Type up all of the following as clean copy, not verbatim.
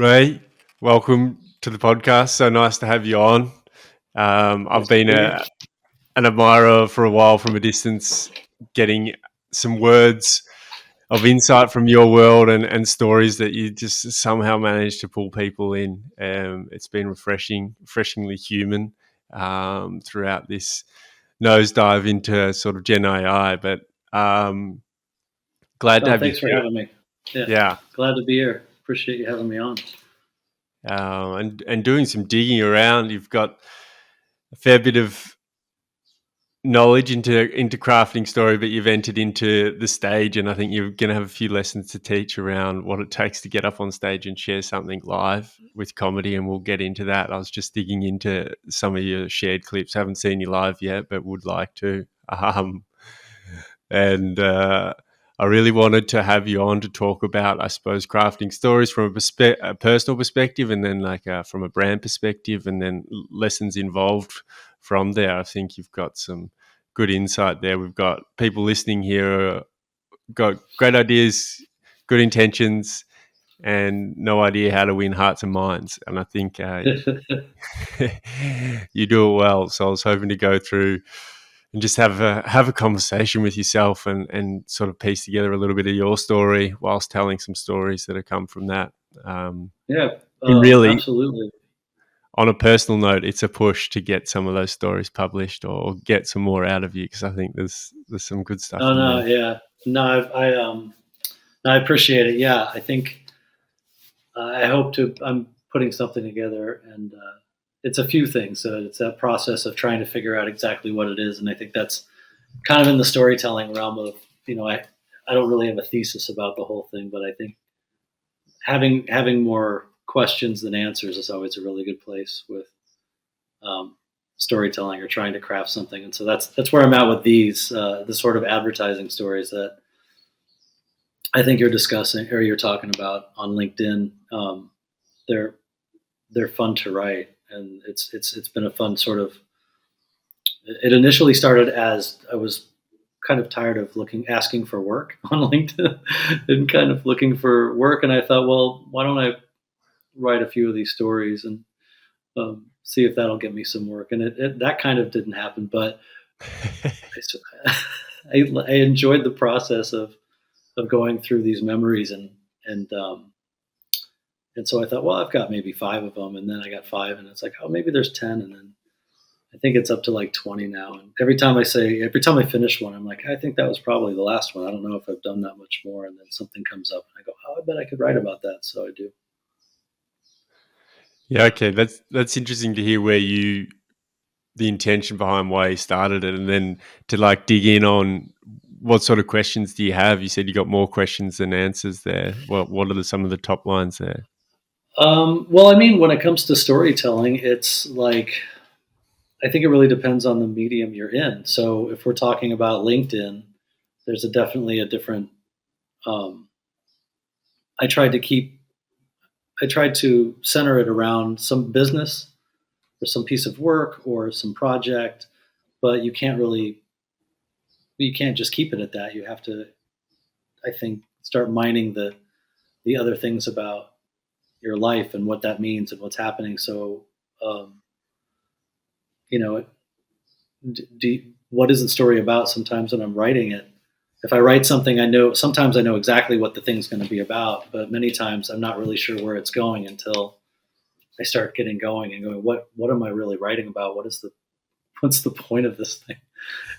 Ray, welcome to the podcast. So nice to have you on. I've Nice to been be here. an admirer for a while from a distance, getting some words of insight from your world and stories that you just somehow managed to pull people in. It's been refreshingly human throughout this nosedive into sort of Gen AI. But glad to Oh, have you thanks for here. having me. Yeah, Yeah. glad to be here. Appreciate you having me on. And doing some digging around. You've got a fair bit of knowledge into crafting story, but you've entered into the stage, and I think you're going to have a few lessons to teach around what it takes to get up on stage and share something live with comedy, and we'll get into that. I was just digging into some of your shared clips. Haven't seen you live yet, but would like to. And I really wanted to have you on to talk about, I suppose, crafting stories from a personal perspective, and then from a brand perspective, and then lessons involved from there. I think you've got some good insight there. We've got people listening here, got great ideas, good intentions, and no idea how to win hearts and minds. And I think you do it well. So I was hoping to go through and just have a conversation with yourself and sort of piece together a little bit of your story whilst telling some stories that have come from that. Yeah, And really, absolutely. on a personal note, it's a push to get some of those stories published or get some more out of you, because I think there's some good stuff Oh in no, there. yeah, no, I appreciate it. Yeah, I think I hope to. I'm putting something together, and it's a few things. So it's that process of trying to figure out exactly what it is, and I think that's kind of in the storytelling realm of I don't really have a thesis about the whole thing, but I think having more questions than answers is always a really good place with um, storytelling or trying to craft something. And so that's where I'm at with these the sort of advertising stories that I think you're discussing or you're talking about on LinkedIn. They're they're fun to write, and it's been a fun sort of. It initially started as I was kind of tired of asking for work on LinkedIn and kind of looking for work, and I thought, well, why don't I write a few of these stories and see if that'll get me some work. And that kind of didn't happen, but I enjoyed the process of going through these memories and and so I thought, well, I've got maybe 5 of them, and then I got 5, and it's like, oh, maybe there's 10, and then I think it's up to like 20 now. And every time I finish one, I'm like, I think that was probably the last one. I don't know if I've done that much more. And then something comes up, and I go, oh, I bet I could write about that. So I do. Yeah, okay, that's interesting to hear the intention behind why you started it, and then to like dig in on what sort of questions do you have. You said you got more questions than answers there. What are some of the top lines there? Well, I mean, when it comes to storytelling, it's like I think it really depends on the medium you're in. So if we're talking about LinkedIn, there's definitely a different. Um, I tried to keep. I tried to center it around some business or some piece of work or some project, but you can't just keep it at that. You have to, I think, start mining the other things about your life and what that means and what's happening. So, um, you know, what is the story about? Sometimes when I'm writing it, if I write something, sometimes I know exactly what the thing's going to be about, but many times I'm not really sure where it's going until I start getting going and going, what am I really writing about? What's the point of this thing?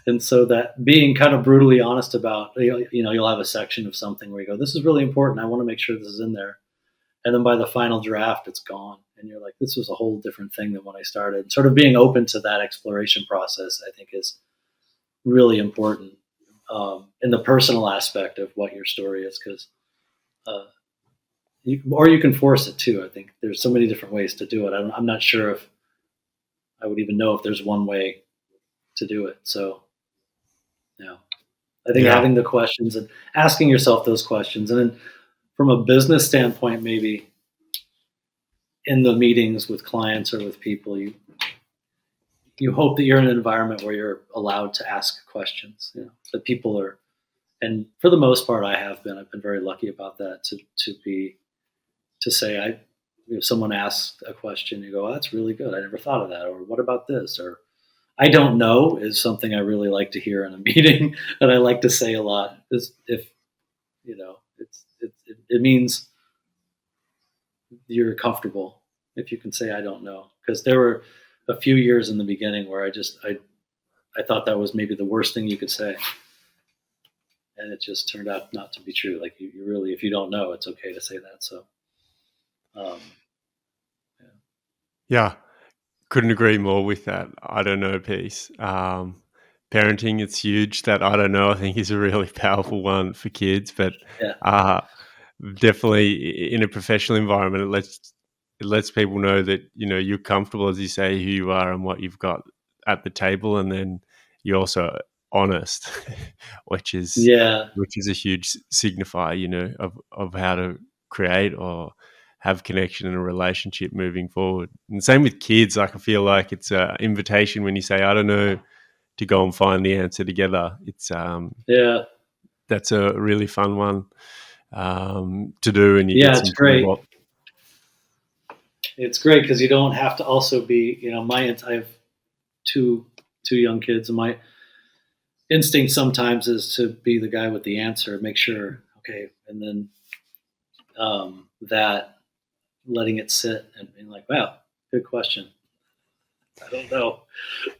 And so that being kind of brutally honest about, you'll have a section of something where you go, this is really important. I want to make sure this is in there. And then by the final draft, it's gone. And you're like, this was a whole different thing than when I started. Sort of being open to that exploration process, I think, is really important in the personal aspect of what your story is, because or you can force it too. I think there's so many different ways to do it. I'm not sure if I would even know if there's one way to do it. So, yeah, I think Yeah. having the questions and asking yourself those questions, and then from a business standpoint, maybe in the meetings with clients or with people, you hope that you're in an environment where you're allowed to ask questions. That people are, and for the most part, I've been very lucky about that to say if someone asks a question, you go, oh, that's really good. I never thought of that. Or what about this? Or I don't know is something I really like to hear in a meeting, and I like to say a lot. Is if it means you're comfortable if you can say I don't know. Because there were a few years in the beginning where I thought that was maybe the worst thing you could say, and it just turned out not to be true. Like you really, if you don't know, it's okay to say that. So um, Yeah, couldn't agree more with that I don't know piece. Parenting, it's huge. That I don't know, I think, is a really powerful one for kids, but yeah, uh, definitely in a professional environment, it lets people know that you're comfortable, as you say, who you are and what you've got at the table, and then you're also honest, which is yeah, which is a huge signifier, of how to create or have connection in a relationship moving forward. And same with kids. Like I feel like it's an invitation when you say, "I don't know," to go and find the answer together. It's yeah, That's a really fun one to do, and you get yeah. It's some pretty great. well. It's great because you don't have to also be. I have two two young kids, and my instinct sometimes is to be the guy with the answer, make sure, okay, and then that letting it sit and being like, wow, good question. I don't know.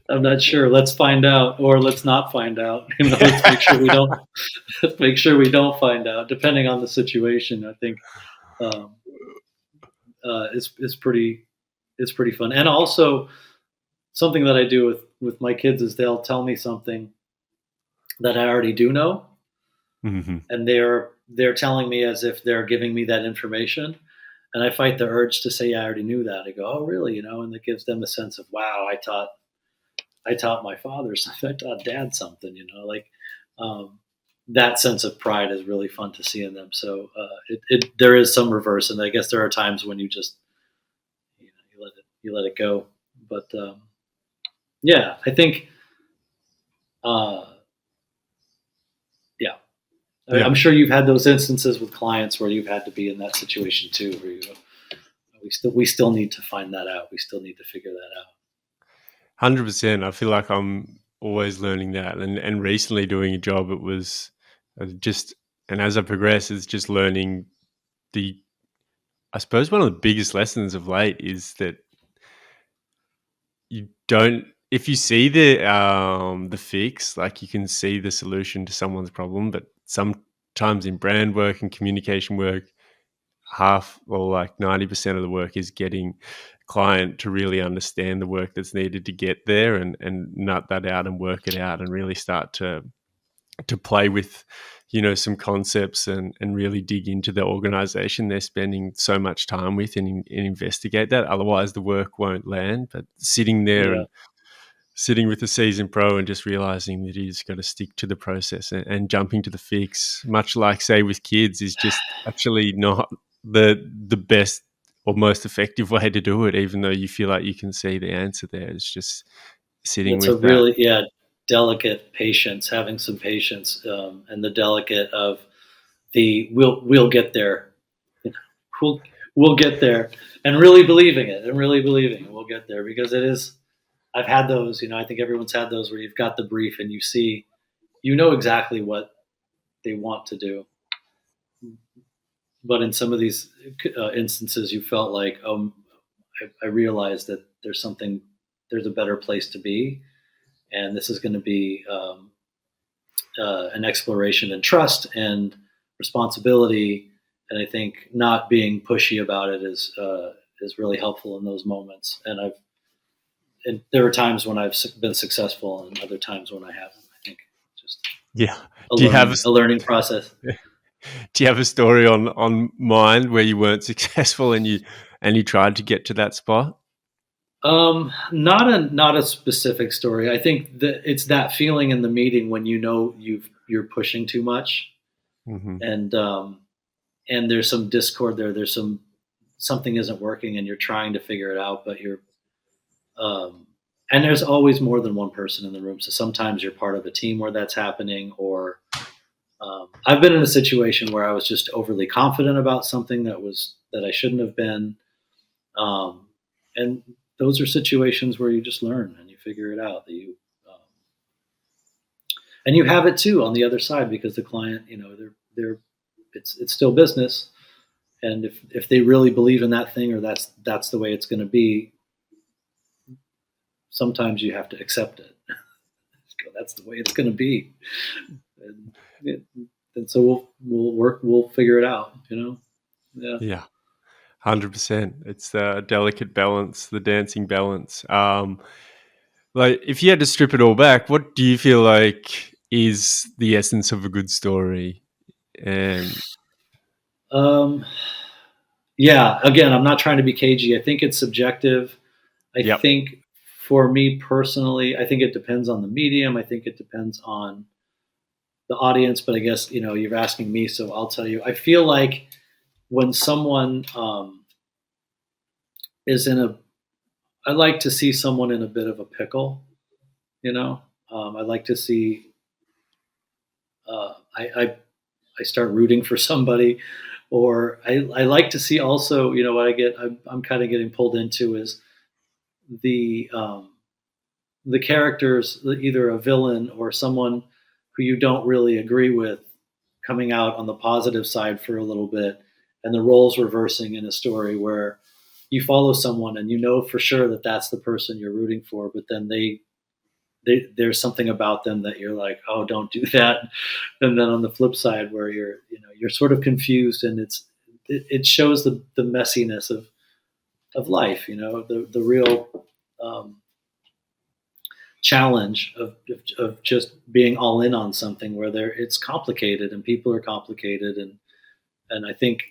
I'm not sure. Let's find out, or let's not find out. Let's make sure we don't. Let's make sure we don't find out. Depending on the situation, I think um, it's pretty fun. And also something that I do with my kids is they'll tell me something that I already do know, Hmm. and they're telling me as if they're giving me that information, and I fight the urge to say, yeah, I already knew that. I go, oh really, and it gives them a sense of, wow, I taught my father something. I taught dad something, like um, that sense of pride is really fun to see in them. So there is some reverse, and I guess there are times when you just you let it go. But yeah, I think uh, yeah, Yeah, I'm sure you've had those instances with clients where you've had to be in that situation too, where we still need to find that out. We still need to figure that out. 100%. I feel like I'm always learning that, and recently doing a job, it was just, and as I progress, it's just learning the. I suppose one of the biggest lessons of late is that you don't. If you see the fix, like you can see the solution to someone's problem, but sometimes in brand work and communication work, half or like 90% of the work is getting client to really understand the work that's needed to get there, and nut that out and work it out and really start to play with some concepts, and really dig into the organization they're spending so much time with, and investigate that. Otherwise the work won't land. But sitting there Yeah, and sitting with the seasoned pro and just realizing that he's got to stick to the process, and jumping to the fix, much like say with kids, is just actually not the best or most effective way to do it, even though you feel like you can see the answer there. It's just sitting it's a with that. really delicate patience, having some patience, and the delicate of the we'll get there. You know, we'll get there, and really believing it, and really believing it, we'll get there because it is. I've had those. I think everyone's had those where you've got the brief and you know exactly what they want to do, but in some of these instances, you felt like, I realized that there's a better place to be, and this is going to be an exploration in trust and responsibility. And I think not being pushy about it is really helpful in those moments. And there are times when I've been successful, and other times when I haven't. I think just Yeah. a Do you have learning a learning process. do you have a story on mind where you weren't successful, and you tried to get to that spot? Not a specific story. I think that it's that feeling in the meeting when you're pushing too much, Hmm. and and there's some discord there. There's something isn't working, and you're trying to figure it out, but um, and there's always more than one person in the room. So sometimes you're part of a team where that's happening, or I've been in a situation where I was just overly confident about something that I shouldn't have been, Um, and those are situations where you just learn and you figure it out. That you and you have it too on the other side because the client, they're it's still business, and if they really believe in that thing or that's the way it's going to be, sometimes you have to accept it. That's the way it's going to be, and, and so we'll figure it out. Yeah. Yeah, 100%. It's the delicate balance, the dancing balance. Like, if you had to strip it all back, what do you feel like is the essence of a good story? And Um, yeah. Again, I'm not trying to be cagey. I think it's subjective. I yep, think for me personally, I think it depends on the medium. I think it depends on the audience. But I guess you're asking me, so I'll tell you. I feel like when someone is in a, I like to see someone in a bit of a pickle. I like to see. I start rooting for somebody, or I like to see also. What I'm kind of getting pulled into is the the characters, either a villain or someone who you don't really agree with, coming out on the positive side for a little bit, and the roles reversing in a story where you follow someone and you know for sure that that's the person you're rooting for, but then there's something about them that you're like, oh, don't do that. And then on the flip side, where you're sort of confused, and it shows the messiness of life, the real um, challenge of just being all in on something where it's complicated and people are complicated, and I think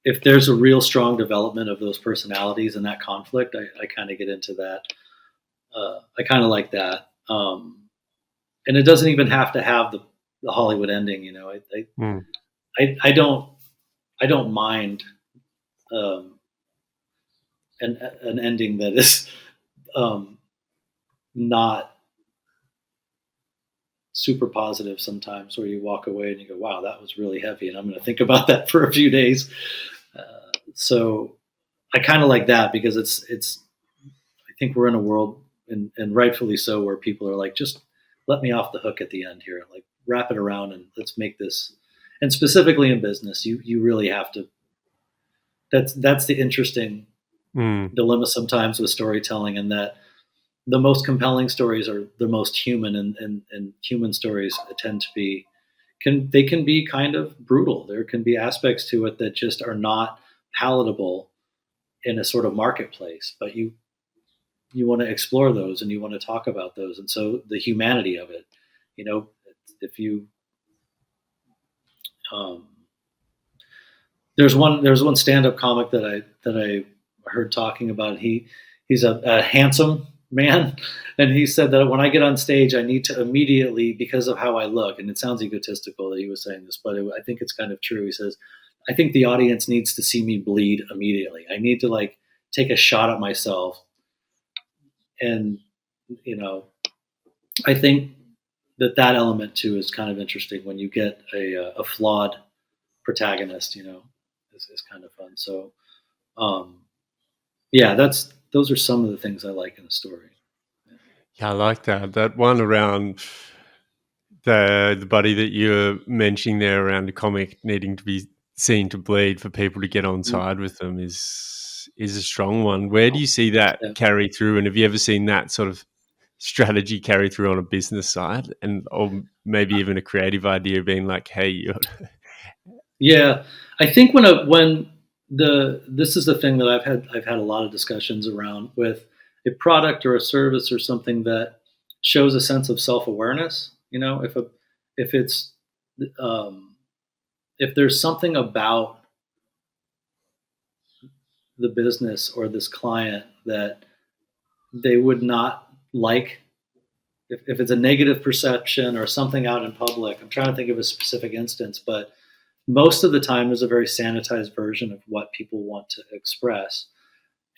if there's a real strong development of those personalities and that conflict, I kind of get into that. I kind of like that, and it doesn't even have to have the Hollywood ending. mm, I don't mind um, an ending that is um, not super positive sometimes, where you walk away and you go, wow, that was really heavy, and I'm going to think about that for a few days. So I kind of like that because it's I think we're in a world, and rightfully so, where people are like, just let me off the hook at the end here, like wrap it around and let's make this. And specifically in business, you really have to. That's the interesting mm, dilemma sometimes with storytelling, and that the most compelling stories are the most human, and human stories tend to be, can be kind of brutal. There can be aspects to it that just are not palatable in a sort of marketplace, but you want to explore those and you want to talk about those, and so the humanity of it, you know if you um, there's one stand-up comic that I heard talking about. He's a handsome man, and he said that when I get on stage, I need to immediately, because of how I look, and it sounds egotistical that he was saying this, but I think it's kind of true. He says, I think the audience needs to see me bleed immediately. I need to like take a shot at myself, and you know, I think that element too is kind of interesting when you get a flawed protagonist. Is kind of fun. So um, yeah, those are some of the things I like in a story. yeah, I like that. That one around the buddy that you're mentioning there around the comic needing to be seen to bleed for people to get on Yeah. side with them is a strong one. Where do you see that Yeah. carry through? And have you ever seen that sort of strategy carry through on a business side, and or maybe even a creative idea being like, hey, Yeah, I think when the this is the thing that I've had a lot of discussions around with a product or a service or something that shows a sense of self awareness. If it's um, if there's something about the business or this client that they would not like, if it's a negative perception or something out in public. I'm trying to think of a specific instance, but most of the time there's a very sanitized version of what people want to express.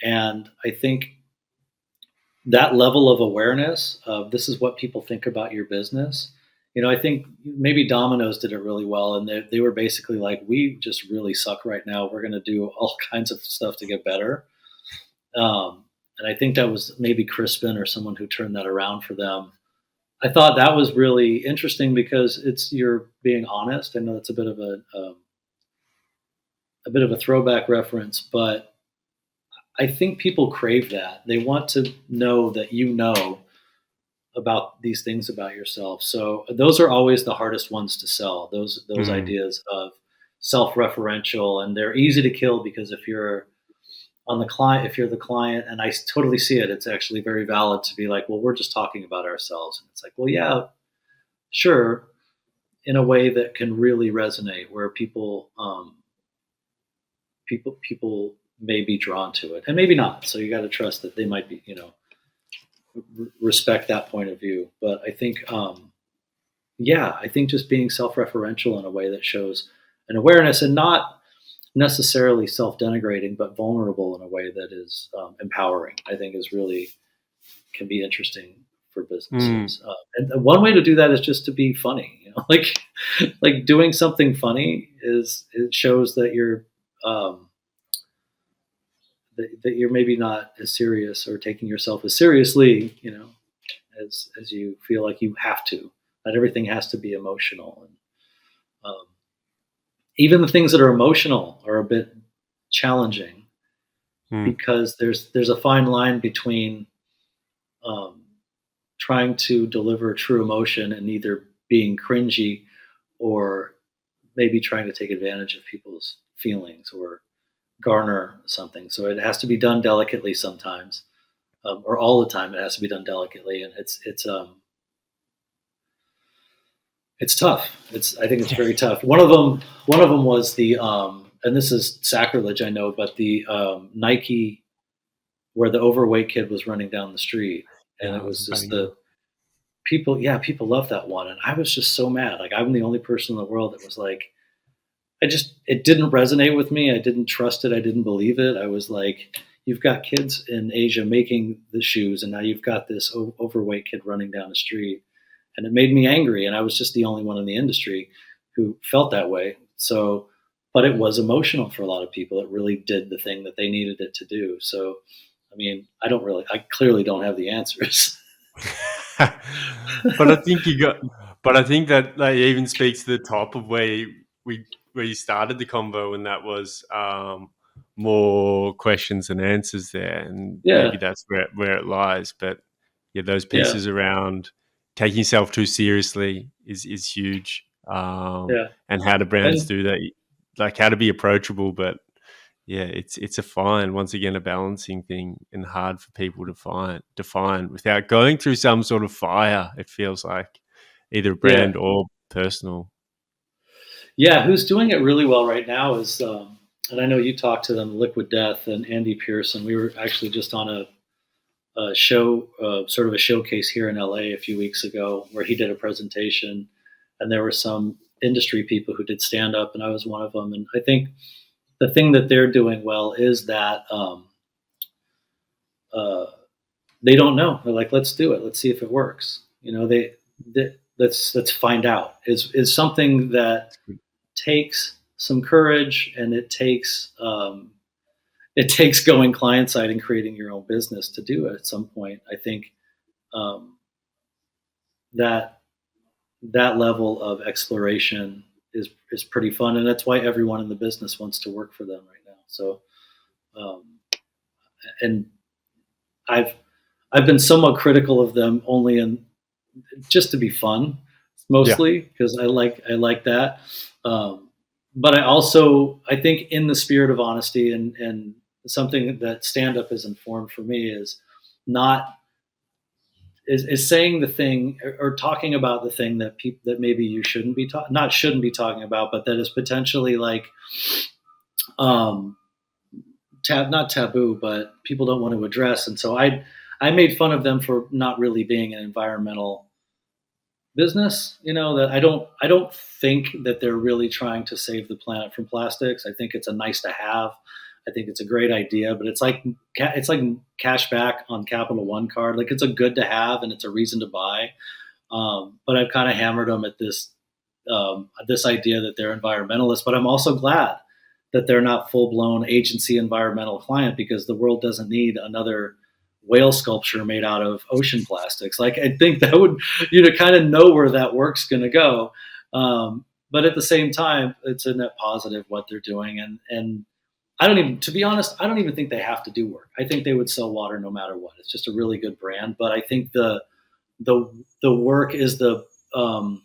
And I think that level of awareness of this is what people think about your business I think maybe Domino's did it really well, and they were basically like, we just really suck right now. We're going to do all kinds of stuff to get better. And I think that was maybe Crispin or someone who turned that around for them. I thought that was really interesting because you're being honest. I know it's a bit of a throwback reference, but I think people crave that. They want to know that about these things about yourself. So those are always the hardest ones to sell. Those Mm, ideas of self-referential, and they're easy to kill because if you're the client, and I totally see it, it's actually very valid to be like, well, we're just talking about ourselves, and it's like, well, yeah, sure, in a way that can really resonate, where people may be drawn to it, and maybe not. So you got to trust that they might be, respect that point of view. But I think, yeah, I think just being self-referential in a way that shows an awareness and not necessarily self-denigrating, but vulnerable in a way that is empowering, I think is really can be interesting for mm, businesses. And one way to do that is just to be funny. Like doing something funny it shows that um, that you're maybe not as serious or taking yourself as seriously, as you feel like you have to. Not everything has to be emotional, and um, even the things that are emotional are a bit challenging mm, because there's a fine line between um, trying to deliver true emotion and either being cringy or maybe trying to take advantage of people's feelings or garner something. So it has to be done delicately sometimes, or all the time. It has to be done delicately, and it's tough. I think it's very tough. One of them was and this is sacrilege, I know, but the Nike where the overweight kid was running down the street, and yeah, it that was was a just banger. the people. Yeah, people love that one, and I was just so mad. Like I'm the only person in the world that was like, it didn't resonate with me. I didn't trust it. I didn't believe it. I was like, you've got kids in Asia making the shoes, and now you've got this overweight kid running down the street, and it made me angry. And I was just the only one in the industry who felt that way. So, but it was emotional for a lot of people. It really did the thing that they needed it to do. So, I mean, I clearly don't have the answers. But I think you got. But I think that like even speaks to the top of we where you started the convo, and that was more questions and answers there, and maybe Yeah, that's where it lies. But yeah, those yeah, pieces around taking yourself too seriously is huge, yeah, and how do brands and do that? Like how to be approachable, but yeah, it's a fine, once again, a balancing thing, and hard for people to define without going through some sort of fire. It feels like either yeah. brand or personal. Yeah, who's doing it really well right now is, and I know you talked to them, Liquid Death and Andy Pearson. We were actually just on a show, sort of a showcase here in LA a few weeks ago, where he did a presentation, and there were some industry people who did stand up, and I was one of them. And I think the thing that they're doing well is that uh, they don't know. They're like, let's do it. Let's see if it works. Let's find out. Is something that It's good. takes some courage, and it takes going client side and creating your own business to do it at some point. I think um, that that level of exploration is pretty fun, and that's why everyone in the business wants to work for them right now. So, um, and I've I've been somewhat critical of them only in just to be fun, Yeah, mostly because I like that. Um, but I think in the spirit of honesty, and something that stand up has informed for me is not is saying the thing, or talking about the thing that people that maybe you shouldn't be not shouldn't be talking about, but that is potentially like um, not taboo, but people don't want to address. And so I made fun of them for not really being an environmental business. That I don't think that they're really trying to save the planet from plastics. I think it's a nice to have. I think it's a great idea, but it's like cash back on Capital One card. Like it's a good to have and it's a reason to buy, But I've kind of hammered them at this idea that they're environmentalists. But I'm also glad that they're not full blown agency environmental client, because the world doesn't need another whale sculpture made out of ocean plastics. Like, I think that would, kind of know where that work's going to go. But at the same time, it's a net positive what they're doing, and I don't even, to be honest, I don't even think they have to do work. I think they would sell water no matter what. It's just a really good brand. But I think the the work um,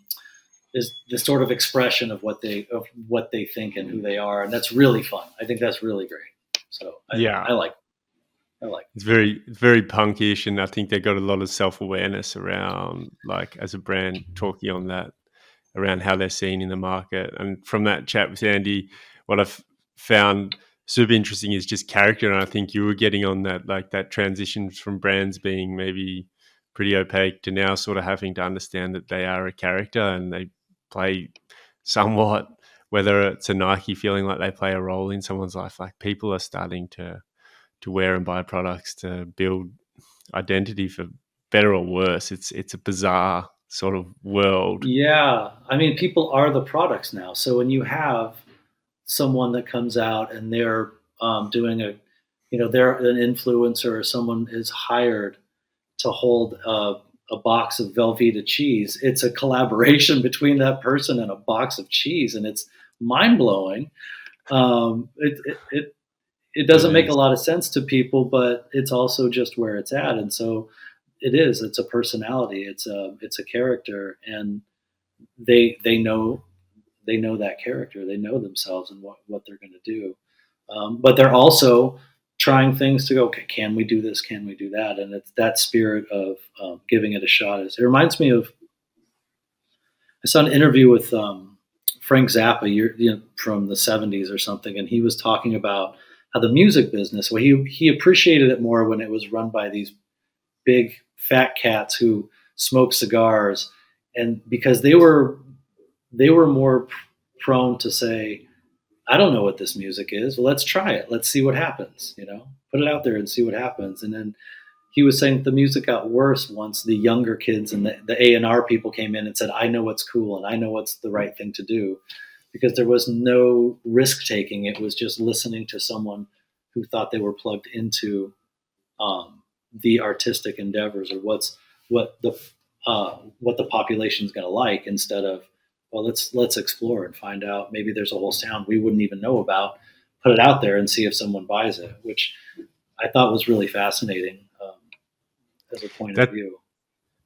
is the sort of expression of what they think and who they are, and that's really fun. I think that's really great. So Yeah, I like. it's very punkish, and I think they got a lot of self awareness around, like, as a brand, talking on that, around how they're seen in the market. And from that chat with Andy, what I've found super interesting is just character. And I think you were getting on that, like that transition from brands being maybe pretty opaque to now sort of having to understand that they are a character and they play somewhat, whether it's a Nike feeling like they play a role in someone's life. Like, people are starting to wear and buy products to build identity, for better or worse. It's a bizarre sort of world. Yeah, I mean, people are the products now. So when you have someone that comes out and they're doing they're an influencer, or someone is hired to hold a box of Velveeta cheese. It's a collaboration between that person and a box of cheese, and it's mind blowing. It It doesn't make a is. lot of sense to people, but it's also just where it's at, and so it is. It's a personality. It's a character, and they know they know that character. They know themselves and what they're going to do. But they're also trying things to go, okay, can we do this? Can we do that? And it's that spirit of giving it a shot. It reminds me of, I saw an interview with Frank Zappa from the 70s or something, and he was talking about how the music business, well, he appreciated it more when it was run by these big fat cats who smoked cigars, and because they were more prone to say, I don't know what this music is. Well, let's try it. Let's see what happens. Put it out there and see what happens. And then he was saying that the music got worse once the younger kids and the A&R people came in and said, I know what's cool and I know what's the right thing to do, because there was no risk taking. It was just listening to someone who thought they were plugged into the artistic endeavors, or what the population is going to like, instead of, well, let's explore and find out, maybe there's a whole sound we wouldn't even know about, put it out there and see if someone buys it, which I thought was really fascinating, as a point of That view.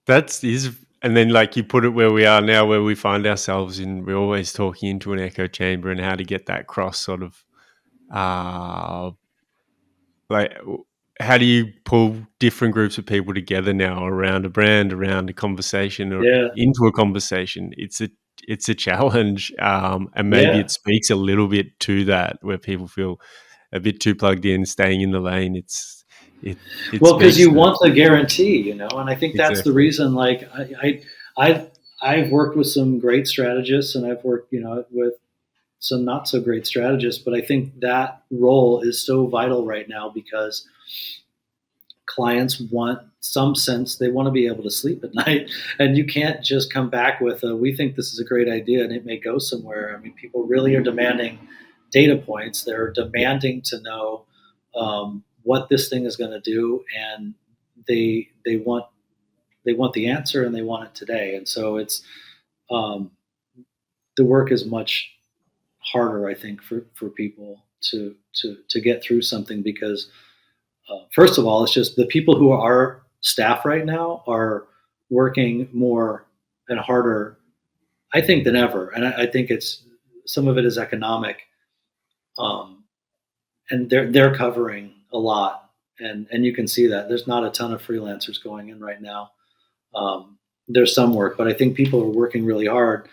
that's is and then, like, you put it where we are now, where we find ourselves in, we're always talking into an echo chamber, and how to get that cross sort of, uh like, how do you pull different groups of people together now around a brand, around a conversation, or Yeah, into a conversation? It's a challenge, and maybe yeah. it speaks a little bit to that, where people feel a bit too plugged in, staying in the lane. It Well, because speaks you to want the guarantee, and I think that's the exactly. reason. Like, I've worked with some great strategists, and I've worked, with some not so great strategists, but I think that role is so vital right now, because clients want some sense, they want to be able to sleep at night, and you can't just come back with we think this is a great idea and it may go somewhere. I mean, people really are demanding data points. They're demanding to know what this thing is going to do, and they want they want the answer, and they want it today. And so it's um, the work is much harder, I think, for people to get through something, because first of all, it's just the people who are staff right now are working more and harder, I think, than ever. And I think it's, some of it is economic, um, and they're covering a lot, and you can see that there's not a ton of freelancers going in right now. There's some work, but I think people are working really hard,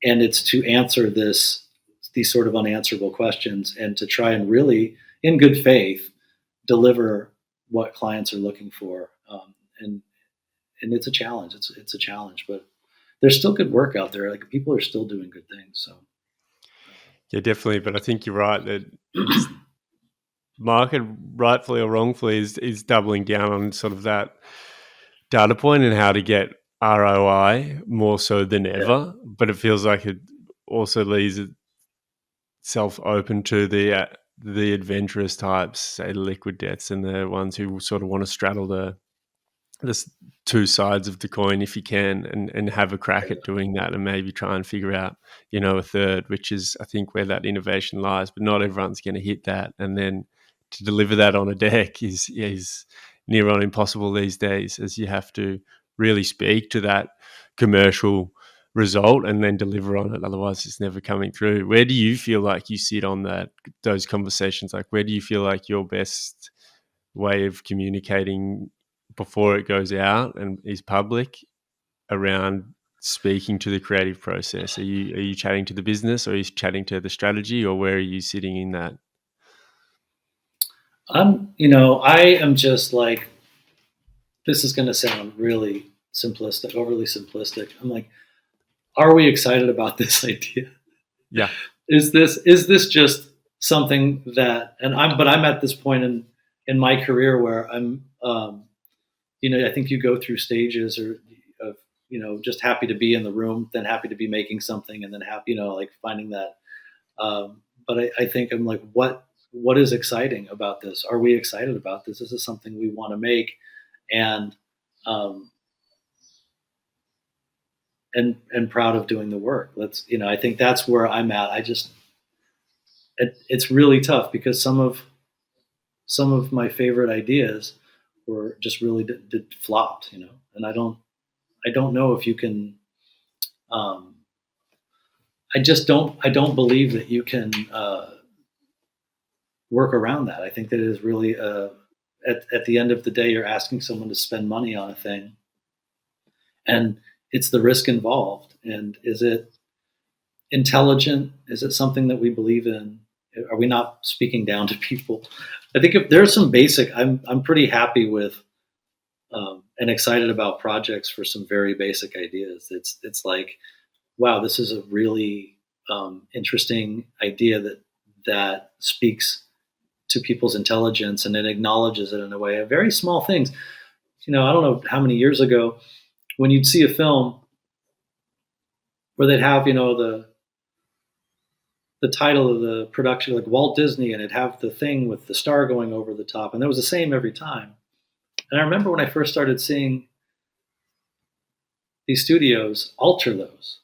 and it's to answer these sort of unanswerable questions, and to try and really, in good faith, deliver what clients are looking for. And it's a challenge. It's a challenge, but there's still good work out there. Like, people are still doing good things. So Yeah, definitely. But I think you're right that it's market, rightfully or wrongfully, is doubling down on sort of that data point, and how to get ROI more so than Yeah. ever, but it feels like it also leaves itself open to the adventurous types, say the liquid deaths, and the ones who sort of want to straddle the two sides of the coin if you can, and have a crack at doing that, and maybe try and figure out, a third, which is I think where that innovation lies. But not everyone's going to hit that, and then to deliver that on a deck is near on impossible these days, as you have to really speak to that commercial result and then deliver on it. Otherwise, it's never coming through. Where do you feel like you sit on those conversations? Like, where do you feel like your best way of communicating before it goes out and is public around speaking to the creative process? Are you chatting to the business, or are you chatting to the strategy, or where are you sitting in that? I am just like, this is going to sound really simplistic, overly simplistic. I'm like, are we excited about this idea? Yeah. Is this just something that, and I'm at this point in my career where I think you go through stages of, just happy to be in the room, then happy to be making something, and then happy, like finding that. But I think I'm like, what is exciting about this? Are we excited about this? This is something we want to make, and um, and proud of doing the work. I think that's where I'm at. It's really tough because some of my favorite ideas were just really did flopped, and I don't know if you can. Um, I don't believe that you can work around that. I think that it is really at the end of the day, you're asking someone to spend money on a thing, and it's the risk involved. And is it intelligent? Is it something that we believe in? Are we not speaking down to people? I think if there's some basic, I'm pretty happy with and excited about projects for some very basic ideas. It's like, wow, this is a really interesting idea that speaks to people's intelligence, and it acknowledges it in a way. Very small things. I don't know how many years ago when you'd see a film where they'd have the title of the production like Walt Disney, and it'd have the thing with the star going over the top, and that was the same every time. And I remember when I first started seeing these studios alter those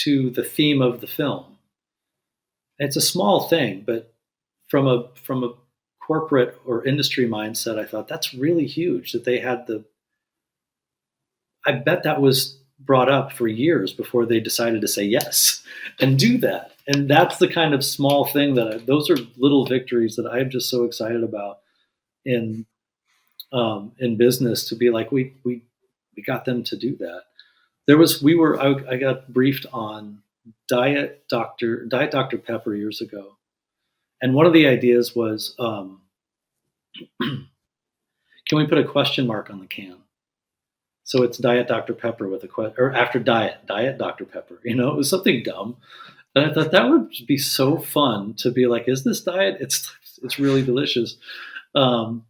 to the theme of the film. It's a small thing, but from a corporate or industry mindset, I thought that's really huge that they had the. I bet that was brought up for years before they decided to say yes and do that. And that's the kind of small thing those are little victories that I'm just so excited about in in business, to be like, we got them to do that. I got briefed on Diet Dr Pepper years ago, and one of the ideas was, can we put a question mark on the can? So it's Diet Dr Pepper with a question, or after Diet Dr Pepper. It was something dumb, and I thought that would be so fun to be like, is this diet? It's really delicious. Um,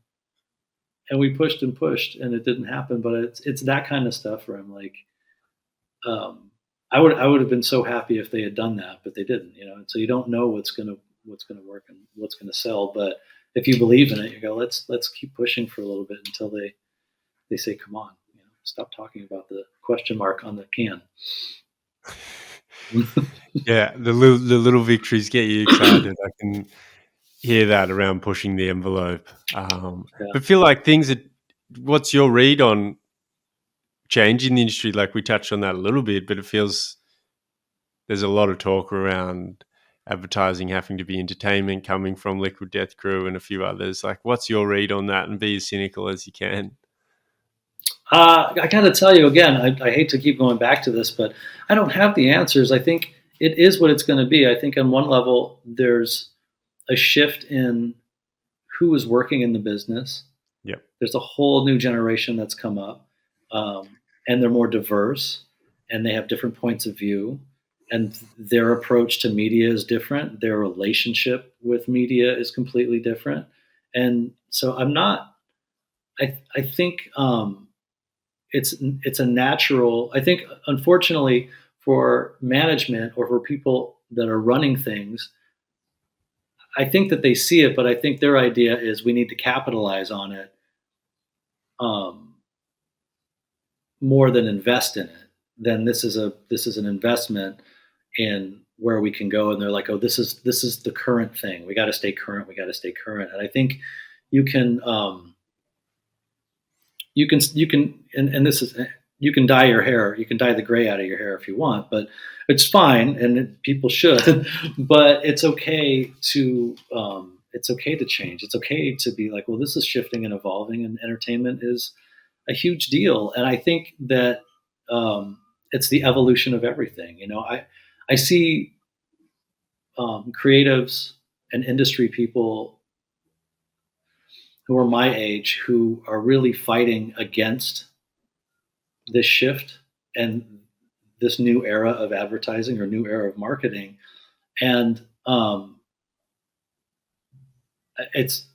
and we pushed and pushed, and it didn't happen. But it's that kind of stuff where I'm like, I would have been so happy if they had done that, but they didn't. And so you don't know what's gonna work and what's gonna sell. But if you believe in it, you go, let's keep pushing for a little bit until they say, come on, stop talking about the question mark on the can. Yeah, the little victories get you excited. I can hear that around pushing the envelope. Yeah. But feel like things are. What's your read on change in the industry? Like we touched on that a little bit, but it feels there's a lot of talk around advertising having to be entertainment coming from Liquid Death Crew and a few others. Like, what's your read on that? And be as cynical as you can. I got to tell you again, I hate to keep going back to this, but I don't have the answers. I think it is what it's going to be. I think on one level, there's a shift in who is working in the business. Yep. There's a whole new generation that's come up, and they're more diverse, and they have different points of view, and their approach to media is different. Their relationship with media is completely different, and so I'm not. I think. it's a natural. I think, unfortunately, for management or for people that are running things, I think that they see it, but I think their idea is we need to capitalize on it, um, more than invest in it. Then this is an investment in where we can go, and they're like, oh, this is the current thing. We got to stay current. We got to stay current. And I think you can and this is, you can dye your hair. You can dye the gray out of your hair if you want, but it's fine, and people should. But it's okay to change. It's okay to be like, well, this is shifting and evolving, and entertainment is a huge deal. And I think that it's the evolution of everything. I see creatives and industry people who are my age who are really fighting against this shift and this new era of advertising or new era of marketing. And it's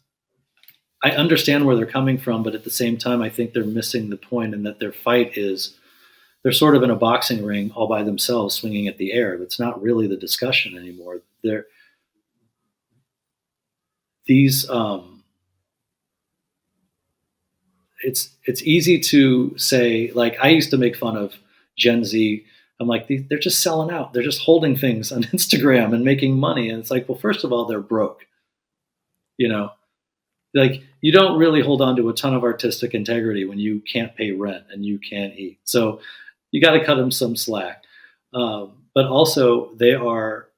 I understand where they're coming from, but at the same time, I think they're missing the point, and that their fight is they're sort of in a boxing ring all by themselves, swinging at the air. It's not really the discussion anymore. They're these It's easy to say, like, I used to make fun of Gen Z. I'm like, they're just selling out. They're just holding things on Instagram and making money. And it's like, well, first of all, they're broke. You know, like, you don't really hold on to a ton of artistic integrity when you can't pay rent and you can't eat. So you got to cut them some slack. But also, they are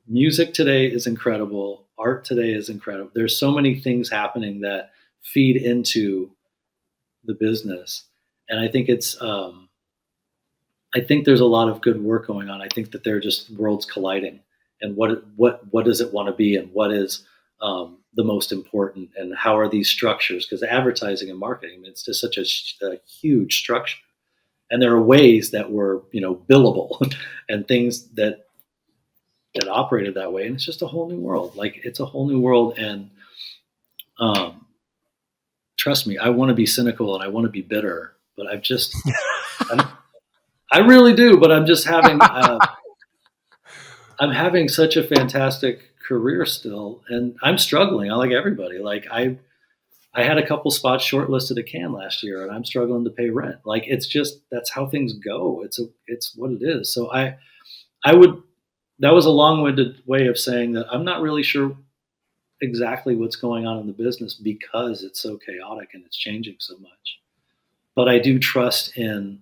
music today is incredible. Art today is incredible. There's so many things happening that feed into the business, and I think there's a lot of good work going on. I think that they're just worlds colliding, and what does it want to be, and what is the most important, and how are these structures? Because advertising and marketing, I mean, it's just such a huge structure, and there are ways that were billable, and things that operated that way, and it's just a whole new world. Like, it's a whole new world, and um, trust me, I want to be cynical and I want to be bitter, but I'm, I really do. But I'm having such a fantastic career still, and I'm struggling. I like everybody. Like, I had a couple spots shortlisted at Cannes last year, and I'm struggling to pay rent. Like, it's just that's how things go. It's what it is. So I would that was a long-winded way of saying that I'm not really sure exactly what's going on in the business because it's so chaotic and it's changing so much. But I do trust in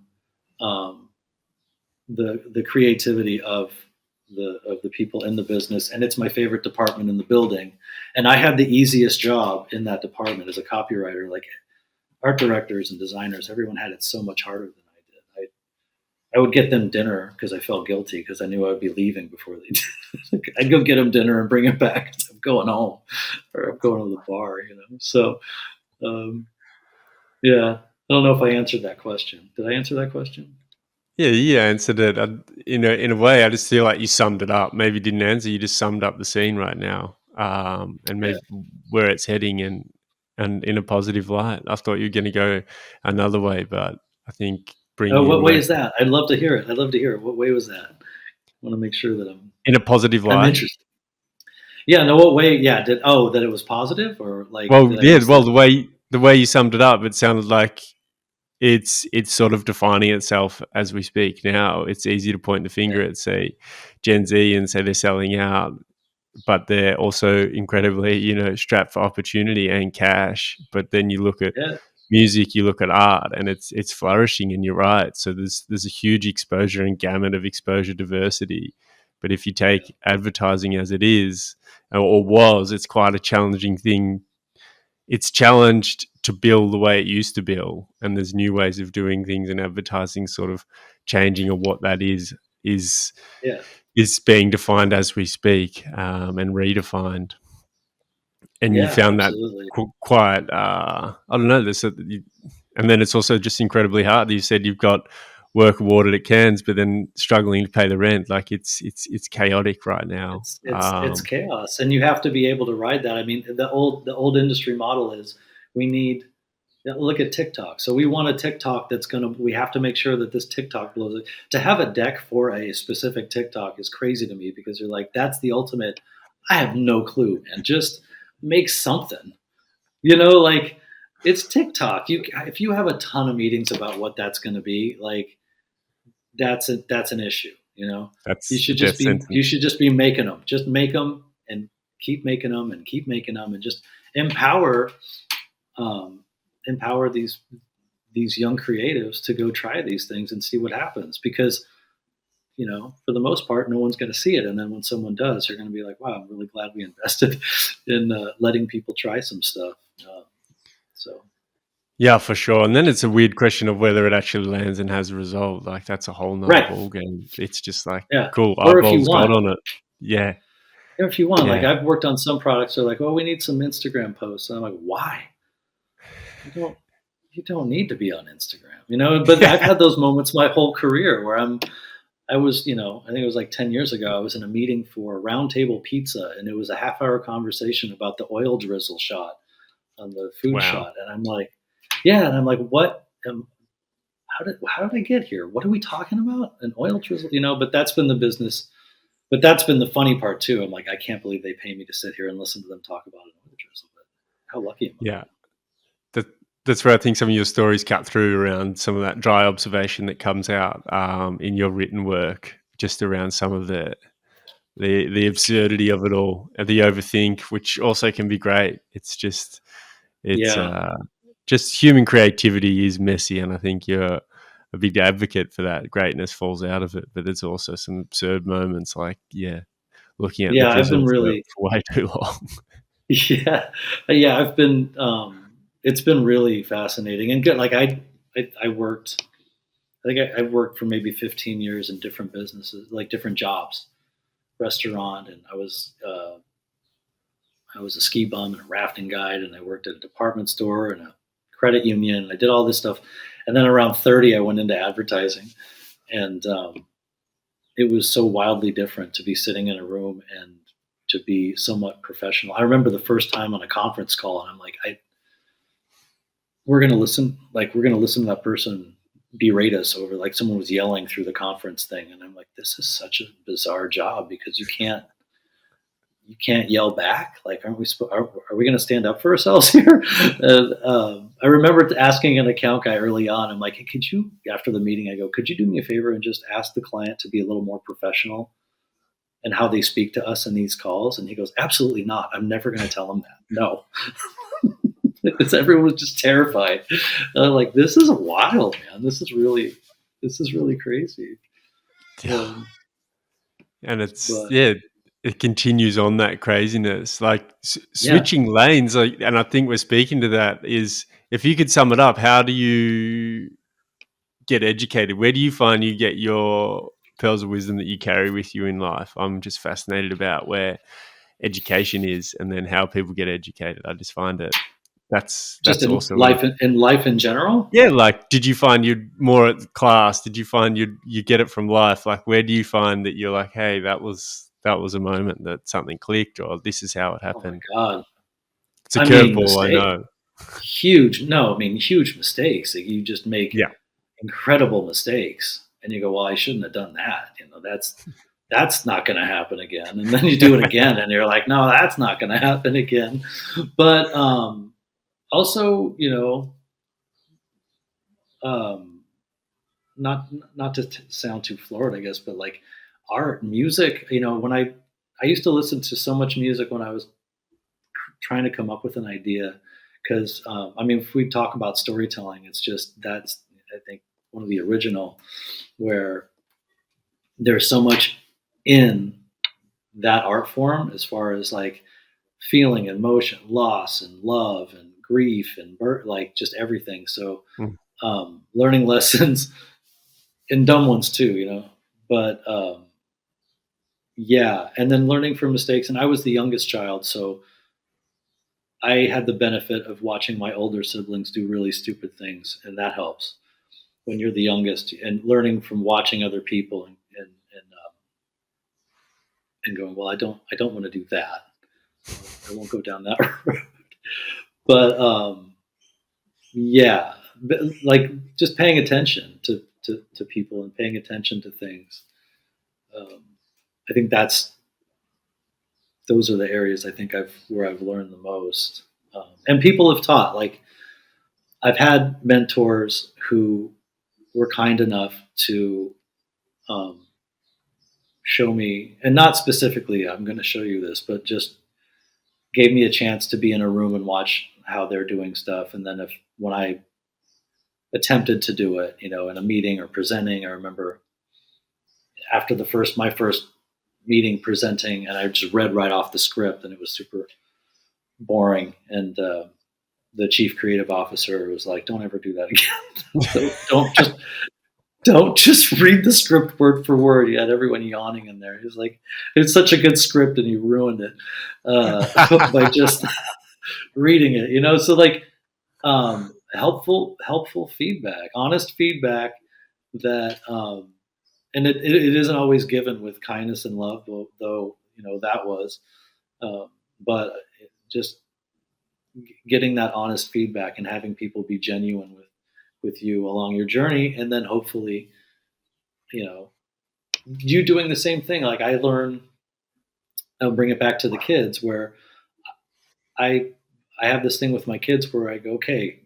um, the creativity of the people in the business, and it's my favorite department in the building. And I had the easiest job in that department as a copywriter. Like, art directors and designers, everyone had it so much harder than I did. I would get them dinner because I felt guilty because I knew I would be leaving before they did. I'd go get them dinner and bring it back. I'm going home, or I'm going to the bar. So um, yeah, I don't know if I answered that question. Did I answer that question? Yeah, you answered it. In a way, I just feel like you summed it up. Maybe you didn't answer. You just summed up the scene right now, and Yeah. maybe where it's heading, and in a positive light. I thought you were going to go another way, but I think Oh, bringing in what way like is that? I'd love to hear it. I'd love to hear it. What way was that? I want to make sure that in a positive I'm light. interested. Yeah. No. What way? Yeah. That it was positive, or like Well, did I yeah. miss Well, that? the way you summed it up, it sounded like it's sort of defining itself as we speak now. It's easy to point the Yeah. finger at, say, Gen Z and say they're selling out, but they're also incredibly, strapped for opportunity and cash. But then you look at Yeah. music, you look at art, and it's flourishing. And you're right. So there's a huge exposure and gamut of exposure diversity. But if you Yeah. take advertising as it is, or was, it's quite a challenging thing. It's challenged to bill the way it used to bill, and there's new ways of doing things, and advertising sort of changing, or what that is Yeah. is being defined as we speak, and redefined. And you Yeah. found that Absolutely. quite, I don't know. And then it's also just incredibly hard. You said you've got work awarded at Cairns, but then struggling to pay the rent. Like, it's chaotic right now. It's chaos, and you have to be able to ride that. I mean, the old industry model is we need Yeah, look at TikTok. So we want a TikTok we have to make sure that this TikTok blows it. To have a deck for a specific TikTok is crazy to me because you're like, that's the ultimate. I have no clue, man. Just make something. Like it's TikTok. If you have a ton of meetings about what that's going to be, like that's an issue. That's a death You sentence. should just be making them. Just make them and keep making them and keep making them and just empower um, empower these young creatives to go try these things and see what happens because for the most part no one's going to see it, and then when someone does you're going to be like, wow, I'm really glad we invested in letting people try some stuff. So Yeah, for sure. And then it's a weird question of whether it actually lands and has a result. Like that's a whole nother right, ball game. It's just like, yeah, cool, or if you eyeballs got want on it. Yeah, like yeah, I've worked on some products that are like, oh, we need some Instagram posts, and I'm like, why? You don't you don't need to be on Instagram, but I've had those moments my whole career where I was, I think it was like 10 years ago, I was in a meeting for Round Table Pizza, and it was a half-hour conversation about the oil drizzle shot on the food wow. shot. And I'm like, yeah. And I'm like, what? How did I get here? What are we talking about? An oil drizzle? But that's been the business. But that's been the funny part too. I'm like, I can't believe they pay me to sit here and listen to them talk about an oil drizzle. But how lucky am I? Yeah, that that's where I think some of your stories cut through around some of that dry observation that comes out in your written work, just around some of the absurdity of it all, and the overthink, which also can be great. It's Yeah. just human creativity is messy, and I think you're a big advocate for that. Greatness falls out of it, but there's also some absurd moments, like looking at the Yeah. I've been drizzle really, for way too long. yeah. Yeah. I've been, it's been really fascinating and good. Like I worked, I think I worked for maybe 15 years in different businesses, like different jobs, restaurant, and I was a ski bum and a rafting guide, and I worked at a department store and a credit union. And I did all this stuff, and then around 30, I went into advertising, and it was so wildly different to be sitting in a room and to be somewhat professional. I remember the first time on a conference call, and I'm like, we're gonna listen to that person berate us over, like, someone was yelling through the conference thing, and I'm like, this is such a bizarre job because you can't yell back. Like, are we going to stand up for ourselves here? And, I remember asking an account guy early on. I'm like, hey, could you, after the meeting, I go, could you do me a favor and just ask the client to be a little more professional and how they speak to us in these calls? And he goes, absolutely not. I'm never going to tell them that. No, because everyone was just terrified. And I'm like, this is wild, man. This is really crazy. Yeah. Um, And it's but it continues on that craziness, like yeah, switching lanes. Like, and I think we're speaking to that is, if you could sum it up, how do you get educated? Where do you find you get your pearls of wisdom that you carry with you in life? I'm just fascinated about where education is, and then how people get educated. I just find it just that's in also life, in life in general. yeah. Like, did you find you more at class? Did you find you get it from life? Like, where do you find that you're like, hey, that was a moment that something clicked, or this is how it Oh my happened? God. It's a I mean, curveball, I mistake know. huge. No, I mean, huge mistakes. Like, you just make Yeah, incredible mistakes, and you go, "Well, I shouldn't have done that." That's not going to happen again. And then you do it again, and you're like, "No, that's not going to happen again." But also, um, not not to sound too florid, I guess, but like art, music. When I used to listen to so much music when I was trying to come up with an idea, because I mean, if we talk about storytelling, it's just that's, I think, one of the original, where there's so much in that art form as far as like feeling, emotion, loss, and love, and grief, and like just everything. So mm, learning lessons and dumb ones too, but yeah, and then learning from mistakes. And I was the youngest child, so I had the benefit of watching my older siblings do really stupid things, and that helps when you're the youngest, and learning from watching other people, and going, well, I don't want to do that. I won't go down that road. But yeah, but like just paying attention to people and paying attention to things. Um, I think those are the areas I think I've learned the most. And people have taught. Like I've had mentors who were kind enough to um, show me, and not specifically, I'm going to show you this, but just gave me a chance to be in a room and watch how they're doing stuff. And then if when I attempted to do it, in a meeting or presenting, I remember after my first meeting presenting, and I just read right off the script, and it was super boring. And the chief creative officer was like, "Don't ever do that again. Don't just read the script word for word." He had everyone yawning in there. He was like, "It's such a good script, and you ruined it by just reading it." So like helpful feedback, honest feedback that and it isn't always given with kindness and love, though that was, but just getting that honest feedback and having people be genuine with you along your journey, and then hopefully you know you doing the same thing. Like I learn, I'll bring it back to the kids where I I have this thing with my kids where I go, okay,